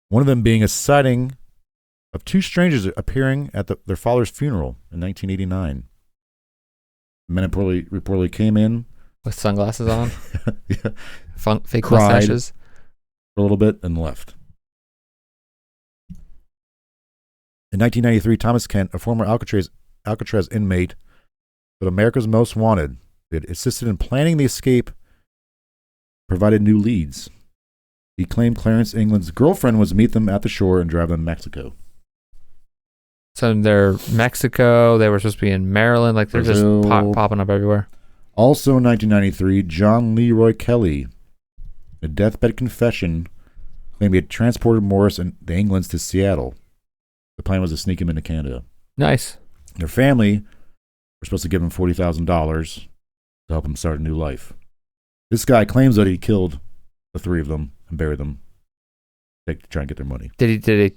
One of them being a sighting of 2 strangers appearing at their father's funeral in 1989. Men reportedly came in with sunglasses on, yeah, fake cried mustaches. for a little bit and left. In 1993, Thomas Kent, a former Alcatraz inmate, but America's Most Wanted, had assisted in planning the escape, provided new leads. He claimed Clarence Anglin's girlfriend was to meet them at the shore and drive them to Mexico. So they're Mexico. They were supposed to be in Maryland. Like they're Brazil. just popping up everywhere. Also in 1993, John Leroy Kelly, a deathbed confession, claimed he had transported Morris and the Anglins to Seattle. The plan was to sneak him into Canada. Nice. Their family were supposed to give him $40,000 to help him start a new life. This guy claims that he killed the three of them and buried them to try and get their money. Did he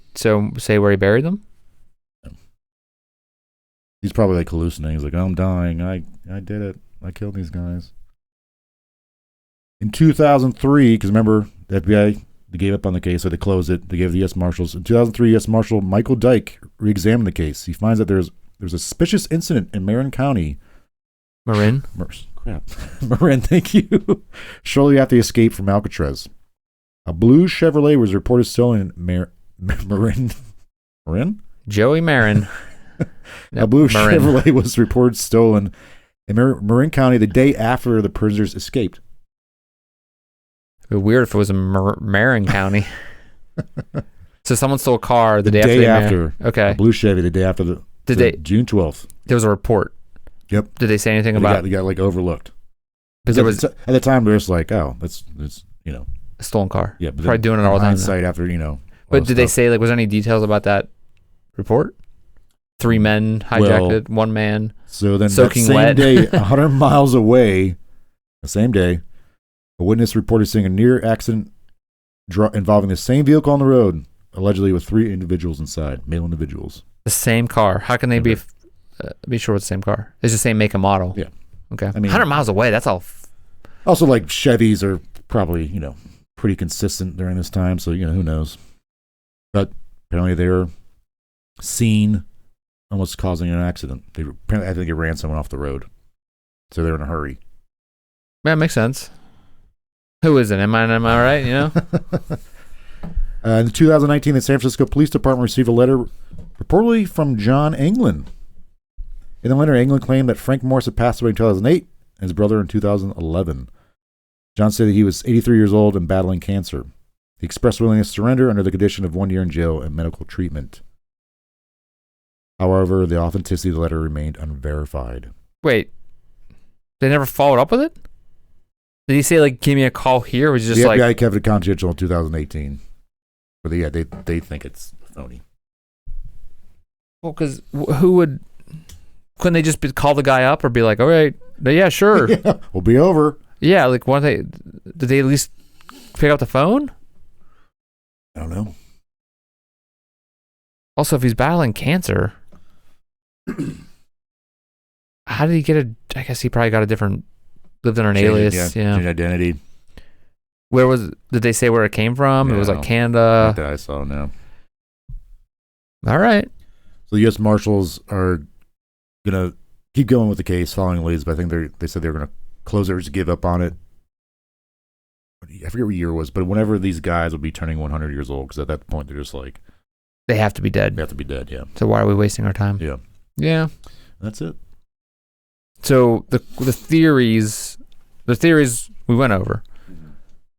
say where he buried them? He's probably like hallucinating. He's like, I'm dying. I did it. I killed these guys. In 2003, because remember, the FBI, they gave up on the case, so they closed it. They gave the U.S. Marshals. In 2003, U.S. Marshal Michael Dyke re-examined the case. He finds that there's a suspicious incident in Marin County. Marin, thank you. Shortly after the escape from Alcatraz. A blue Chevrolet was reported stolen in Marin? Joey Marin. A blue Chevrolet was reported stolen in Marin County the day after the prisoners escaped. It'd be weird if it was in Marin County. So someone stole a car the day after. Okay. A blue Chevy the day after June 12th. There was a report. Yep. Did they say anything about it? They got like overlooked. Because at the time they were just like, oh, that's a stolen car. Yeah, but probably doing it all the time. Hindsight after But did they say was there any details about that report? 3 men hijacked it, 1 man. So then soaking that same wet. day, 100 miles away, the same day, a witness reported seeing a near accident involving the same vehicle on the road, allegedly with 3 individuals inside, male individuals. The same car. How can they be sure it's the same car? It's the same make and model. Yeah. Okay. 100 miles away. That's all. Also, like Chevys are probably pretty consistent during this time, so who knows. But apparently they were seen almost causing an accident. I think it ran someone off the road, so they're in a hurry. Yeah, makes sense. Who is it? Am I right? In 2019, the San Francisco Police Department received a letter reportedly from John Anglin. In the letter, Anglin claimed that Frank Morris had passed away in 2008 and his brother in 2011. John said that he was 83 years old and battling cancer. He expressed willingness to surrender under the condition of 1 year in jail and medical treatment. However, the authenticity of the letter remained unverified. Wait, they never followed up with it? Did he say, give me a call here? Or was it just the FBI kept it confidential in 2018. But yeah, they think it's phony. Well, because couldn't they just call the guy up or be like, all right, yeah, sure. Yeah, we'll be over. Yeah, did they at least pick up the phone? I don't know. Also, if he's battling cancer, how did he get I guess he probably got lived under an alias. Yeah. Changed identity. Did they say where it came from? Yeah, it was Canada. Not that I saw now. All right. So the U.S. Marshals are going to keep going with the case following leads, but I think they said they were going to close it or just give up on it. I forget what year it was, but whenever these guys will be turning 100 years old, because at that point they're just like... They have to be dead. They have to be dead, yeah. So why are we wasting our time? Yeah. Yeah. That's it. So the theories we went over,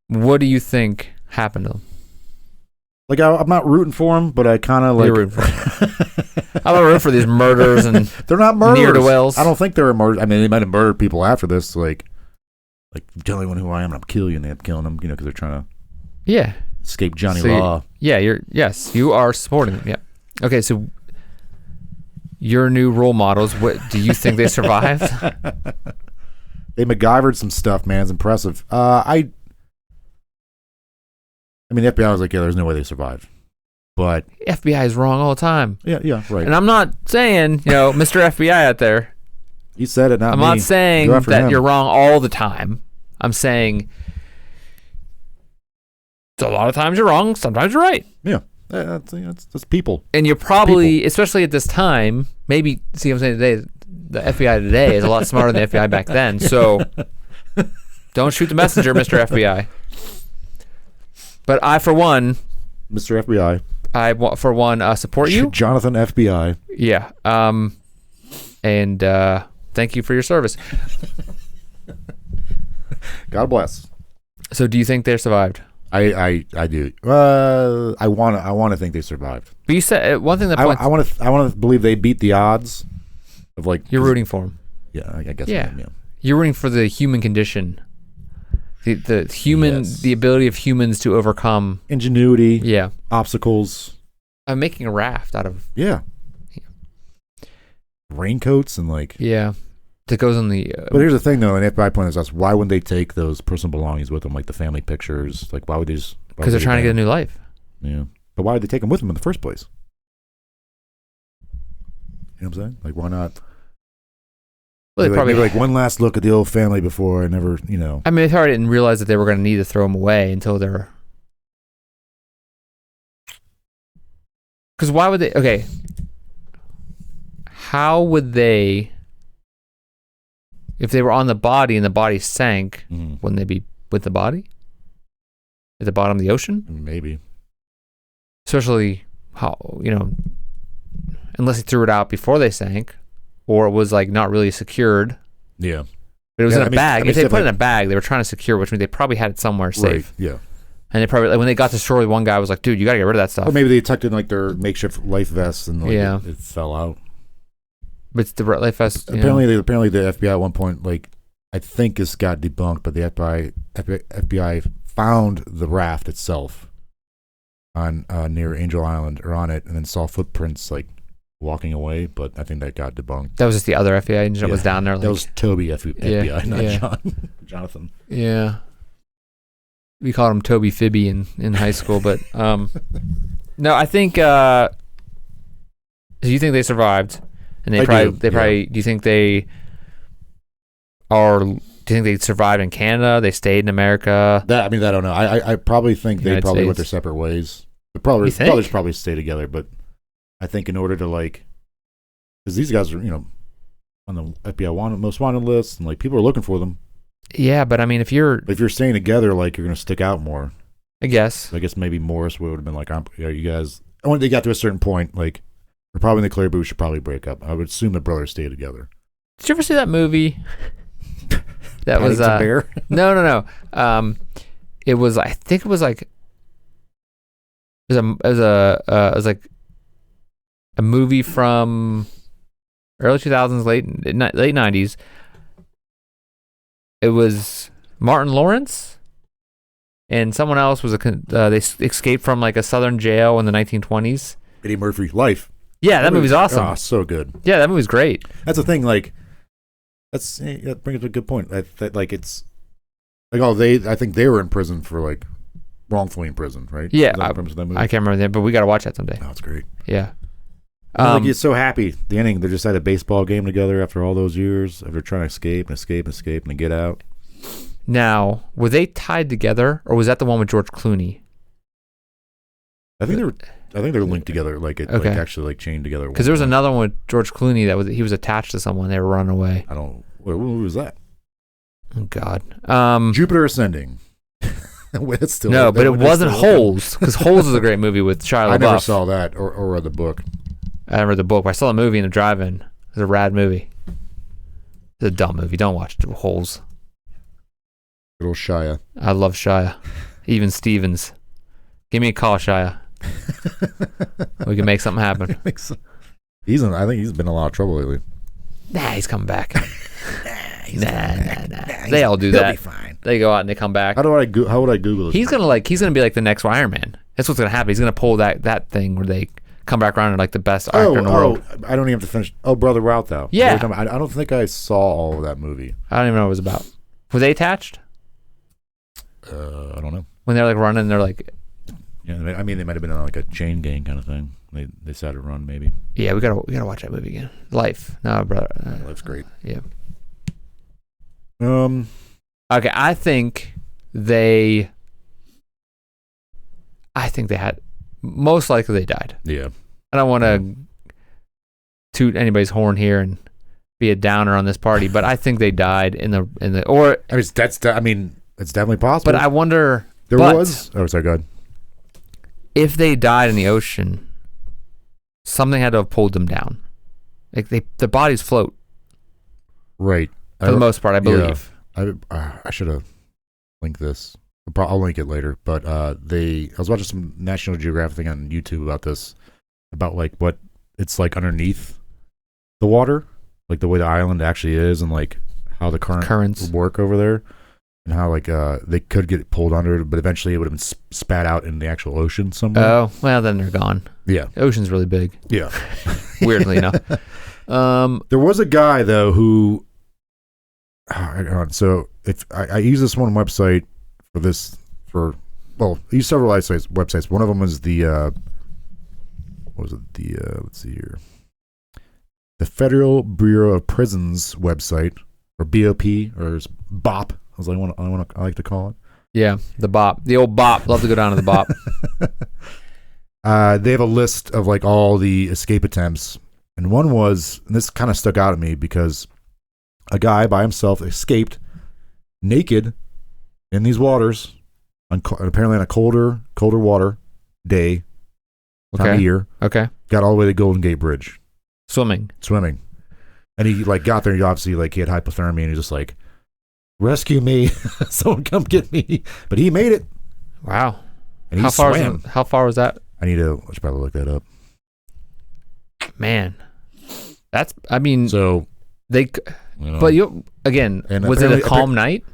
what do you think happened to them? I'm not rooting for them, but I kind of like... You're rooting for them. I'm not rooting for these murders and... They're not murders. Near to wells. I don't think they were murders. I mean, they might have murdered people after this, tell anyone who I am and I'll kill you, and they end up killing them, because they're trying to escape Johnny Law. You are supporting them, yeah. Okay, so your new role models, what do you think they survived? They MacGyvered some stuff, man. It's impressive. I mean, the FBI was like, yeah, there's no way they survived. But FBI is wrong all the time. Yeah, right. And I'm not saying, Mr. FBI out there. You said it, not I'm me. not saying that him. You're wrong all the time. I'm saying a lot of times you're wrong, sometimes you're right. Yeah, that's people. And you're probably, especially at this time, maybe, see what I'm saying today, the FBI today is a lot smarter than the FBI back then. So don't shoot the messenger, Mr. FBI. But I, for one, Mr. FBI. Support you, Jonathan FBI. Yeah. And thank you for your service. God bless. So, do you think they survived? I do. I want to think they survived. But you said one thing that I want to believe they beat the odds of like. You're rooting for them. Yeah, I guess. Yeah. Yeah. You're rooting for the human condition. The human, Yes. the ability of humans to overcome Ingenuity. Yeah. Obstacles. I'm making a raft out of. Yeah. Raincoats and like. Yeah. That goes on the. But here's the thing, though, and the FBI point is us. Why wouldn't they take those personal belongings with them, like the family pictures? Like, why would they just? Because they're trying to get a new life. Yeah. But why did they take them with them in the first place? You know what I'm saying? Like, why not? Well, they probably like one last look at the old family before I never, you know. I mean, they probably didn't realize that they were going to need to throw them away until they're. Because why would they? Okay. How would they? If they were on the body and the body sank, wouldn't they be with the body at the bottom of the ocean? Maybe. Especially how, you know, unless they threw it out before they sank, or it was like not really secured. Yeah. But it was in a bag. If they put it in a bag, they were trying to secure, which means they probably had it somewhere safe. Right. Yeah. And they probably, like, when they got to shore, one guy was like, "Dude, you got to get rid of that stuff." Or maybe they tucked in like their makeshift life vests and like it fell out. But it's the life vest. Apparently the FBI at one point, like, I think this got debunked, but the FBI found the raft itself on near Angel Island or on it, and then saw footprints like walking away. But I think that got debunked. That was just the other FBI agent that was down there. Like, that was Toby FBI, not Jonathan. Yeah. We called him Toby Fibby in high school, but no, I think. Do you think they survived? And they probably. Do you think they are? Do you think they survived in Canada? They stayed in America. I don't know. I probably think they probably went their separate ways. They probably stay together. But I think in order to like, because these guys are on the FBI most wanted list, and like people are looking for them. Yeah, but I mean, if you're staying together, like you're gonna stick out more. I guess maybe Morris would have been like, you guys. When they got to a certain point, like. We're probably in the clear, but we should probably break up. I would assume the brothers stay together. Did you ever see that movie? That was Bear? No. It was. I think it was like. It was like a movie from early 2000s, late 90s. It was Martin Lawrence and someone else was they escaped from like a southern jail in the 1920s. Eddie Murphy, Life. Yeah, that movie's awesome. Oh, so good. Yeah, that movie's great. That's the thing. Like, that brings up a good point. That like it's like I think they were in prison for like wrongfully in prison, right? Yeah, I can't remember that, but we got to watch that someday. Oh, it's great. Yeah. Like you're so happy. The ending, they're just at a baseball game together after all those years. After trying to escape and get out. Now, were they tied together, or was that the one with George Clooney? I think they're linked together, like actually like chained together. Because there was another one with George Clooney he was attached to someone. They were running away. What was that? Oh God. Jupiter Ascending. But it wasn't Holes, because Holes is a great movie with Shia LaBeouf. I never saw that or read the book. I haven't read the book, but I saw the movie in a drive-in. It's a rad movie. It's a dumb movie. Don't watch Holes. Good old Shia. I love Shia. Even Stevens. Give me a call, Shia. We can make something happen. I think he's been in a lot of trouble lately. Nah, he's coming back. Nah. They all do that. He'll be fine. They go out and they come back. How would I Google this? He's gonna be like the next Iron Man. That's what's gonna happen. He's gonna pull that thing where they come back around and like the best actor in the world. I don't even have to finish. Oh, Brother, we're out though. Yeah. I don't think I saw all of that movie. I don't even know what it was about. Were they attached? I don't know. When they're like running, they're like. Yeah, I mean, they might have been on like a chain gang kind of thing. They decided to run, maybe. Yeah, we gotta watch that movie again. Life, no, brother. Life's great. Yeah. Okay, I think they had most likely they died. Yeah. I don't want to toot anybody's horn here, and be a downer on this party, but I think they died in the or. It's definitely possible. But I wonder. There was. Oh, sorry, go ahead. If they died in the ocean, something had to have pulled them down. Like the bodies float. Right. For the most part, I believe. Yeah. I should have linked this. I'll link it later. But I was watching some National Geographic thing on YouTube about this, about like what it's like underneath the water, like the way the island actually is, and like how the currents work over there, and how like they could get pulled under, but eventually it would have been spat out in the actual ocean somewhere. Oh, well, then they're gone. Yeah. The ocean's really big. Yeah. Weirdly enough. There was a guy though who. So if I use this one website I use several websites. One of them was the let's see here, the Federal Bureau of Prisons website, or BOP, or BOP. I like to call it. Yeah, the BOP, the old BOP. Love to go down to the BOP. They have a list of like all the escape attempts, and one was, and this kind of stuck out at me because a guy by himself escaped naked in these waters, apparently on a colder water day, time of year. Okay. Got all the way to the Golden Gate Bridge. Swimming. And he like got there, and he obviously like he had hypothermia, and he was just like, rescue me. Someone come get me. But he made it. Wow. And he swam. How far was that? I should probably look that up. Man. So they... But again, was it a calm night?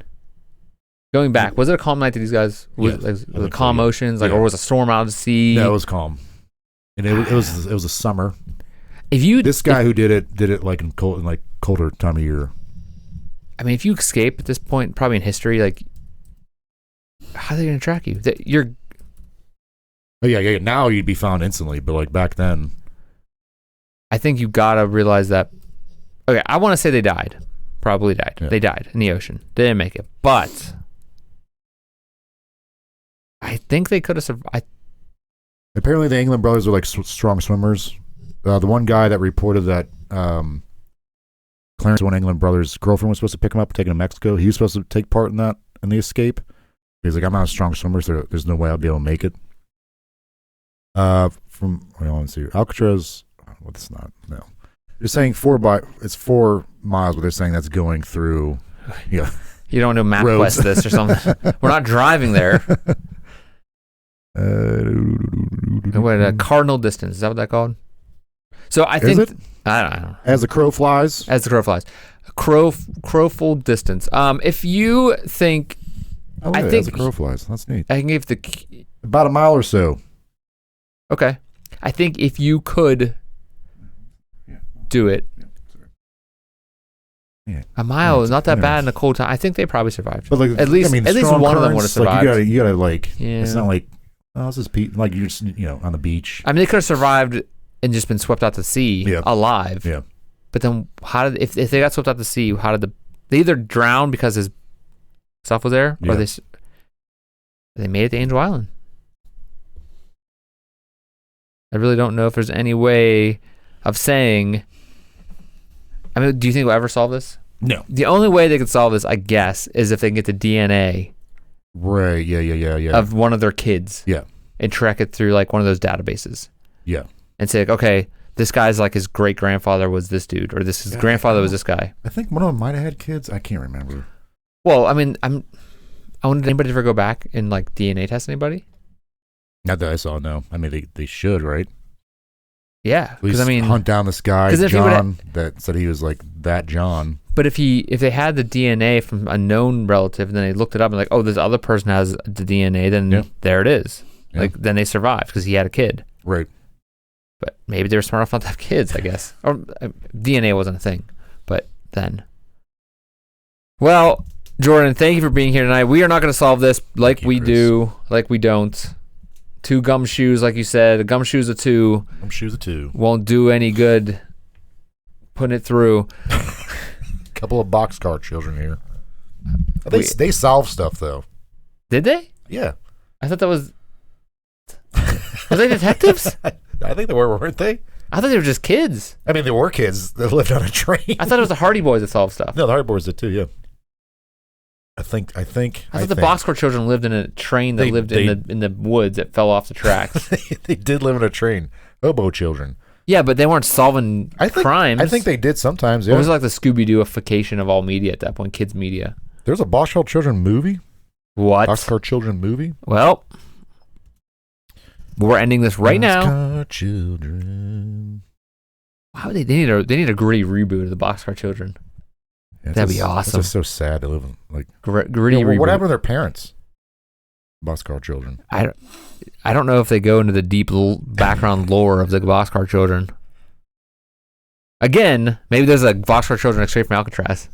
Going back, was it a calm night to these guys? Was it calm oceans, or was a storm out at sea? No, it was calm, and it was a summer. This guy who did it like in colder time of year. I mean, if you escape at this point, probably in history, like how are they going to track you? Oh yeah. Now you'd be found instantly, but like back then, I think you gotta realize that. Okay, I want to say they died. Probably died. Yeah. They died in the ocean. They didn't make it. But I think they could have survived. Apparently the Anglin brothers were like strong swimmers. The one guy that reported that Clarence, one Anglin brothers' girlfriend was supposed to pick him up, take him to Mexico. He was supposed to take part in the escape. He's like, I'm not a strong swimmer, so there's no way I'll be able to make it. Let's see. Alcatraz, it's not, no. They're saying 4 miles, but they're saying that's going through. Yeah, you don't want to map quest this or something. We're not driving there. What cardinal distance, is that what that's called? So I think I don't know. As the crow flies. Crowful distance. If you think, I think as the crow flies. That's neat. I can give about a mile or so. Okay, I think if you could do it. Yeah. A mile is not that bad in a cold time. I think they probably survived. But like, at least one of them would have survived. Like you gotta like. Yeah. It's not like this is like you're just on the beach. I mean, they could have survived and just been swept out to sea alive. Yeah. But then if they got swept out to sea, how did they either drown because his stuff was there, or they made it to Angel Island? I really don't know if there's any way of saying. I mean, do you think we'll ever solve this? No. The only way they could solve this, I guess, is if they can get the DNA. Right. Yeah. Of one of their kids. Yeah. And track it through like one of those databases. Yeah. And say, like, okay, this guy's like his great grandfather was this dude, or his grandfather was this guy. I think one of them might have had kids. I can't remember. Well, I mean, I wonder, did anybody ever go back and like DNA test anybody? Not that I saw. No. I mean, they should, right? Yeah, because I mean, hunt down this guy John that said he was like that John. But if they had the DNA from a known relative, and then they looked it up and like, oh, this other person has the DNA, then there it is. Yeah. Like then they survived because he had a kid. Right. But maybe they were smart enough not to have kids, I guess. Or DNA wasn't a thing. But then, well, Jordan, thank you for being here tonight. We are not going to solve this like we do, like we don't. 2 gumshoes, like you said. Gumshoes of 2. Gumshoes of 2. Won't do any good putting it through. Couple of boxcar children here. They solve stuff, though. Did they? Yeah. I thought that was... Were they detectives? I think they were, weren't they? I thought they were just kids. I mean, there were kids that lived on a train. I thought it was the Hardy Boys that solved stuff. No, the Hardy Boys did too. Yeah. I think. I thought the Boxcar Children lived in a train that lived in the woods that fell off the tracks. They did live in a train. Hobo children. Yeah, but they weren't solving crimes. I think they did sometimes. Yeah. It was like the Scooby-Dooification of all media at that point, kids media. There's a Boxcar Children movie. What? Boxcar Children movie. Well, we're ending this right now. Boxcar Children. Wow, they need a gritty reboot of the Boxcar Children. Yeah, that'd be awesome. It's just so sad to live in, like gritty reboot. What happened to their parents? Boxcar Children. I don't know if they go into the deep background lore of the Boxcar Children. Again, maybe there's a Boxcar Children straight from Alcatraz.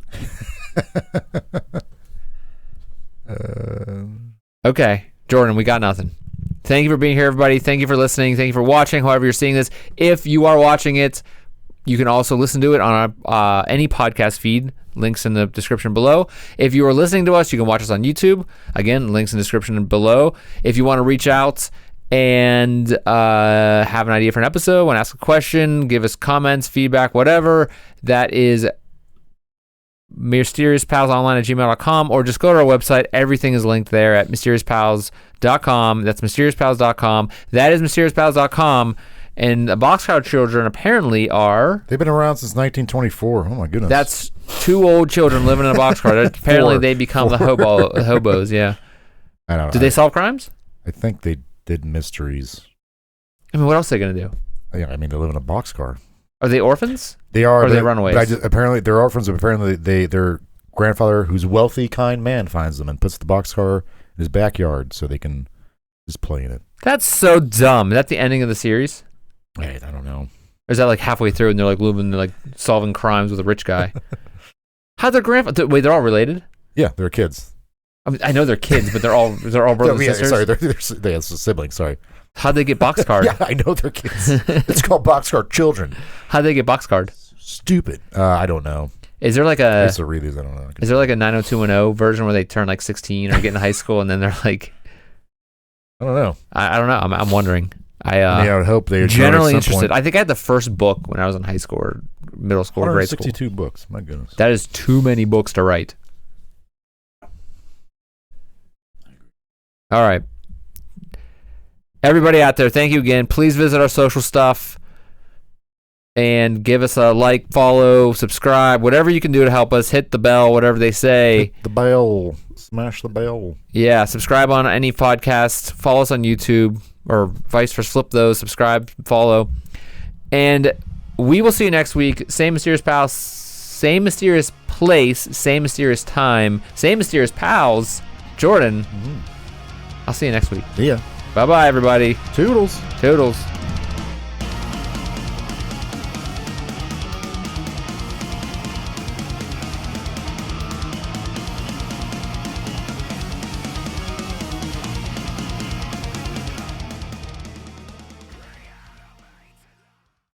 Okay, Jordan, we got nothing. Thank you for being here, everybody. Thank you for listening. Thank you for watching, however you're seeing this. If you are watching it, you can also listen to it on any podcast feed. Links in the description below. If you are listening to us, you can watch us on YouTube. Again, links in the description below. If you want to reach out and have an idea for an episode, want to ask a question, give us comments, feedback, whatever, that is mysteriouspausonline@gmail.com, or just go to our website. Everything is linked there at mysteriouspaus.com. That's mysteriouspaus.com. That is mysteriouspaus.com. And the Boxcar Children apparently are... They've been around since 1924. Oh, my goodness. That's two old children living in a boxcar. Apparently they become the hobos, yeah. I don't know. Did they solve crimes? I think they did mysteries. I mean, what else are they going to do? Yeah, I mean, they live in a boxcar. Are they orphans? They are. Or are they runaways? Apparently, they're orphans. Apparently, their grandfather, who's a wealthy, kind man, finds them and puts the boxcar in his backyard so they can just play in it. That's so dumb. Is that the ending of the series? I don't know. Or is that like halfway through and they're like solving crimes with a rich guy? How'd their grandfather... Wait, they're all related? Yeah, they're kids. I mean, I know they're kids, but they're all brothers and sisters? Sorry, they're siblings, sorry. How'd they get boxcarred? Yeah, I know they're kids. It's called Boxcar Children. How'd they get boxcarred? Stupid. I don't know. Is there like I used to read these, I don't know. Is there like a 90210 version where they turn like 16 or get in high school and then they're like... I don't know. I don't know. I'm wondering. I would hope they're generally interested. Point. I think I had the first book when I was in high school or middle school or grade school. 162 books. My goodness. That is too many books to write. All right. Everybody out there, thank you again. Please visit our social stuff and give us a like, follow, subscribe, whatever you can do to help us. Hit the bell, whatever they say. Hit the bell. Smash the bell. Yeah, subscribe on any podcast. Follow us on YouTube. Or vice versa, flip those, subscribe, follow. And we will see you next week. Same mysterious pals, same mysterious place, same mysterious time, same mysterious pals. Jordan, I'll see you next week. Yeah. Bye-bye, everybody. Toodles. Toodles.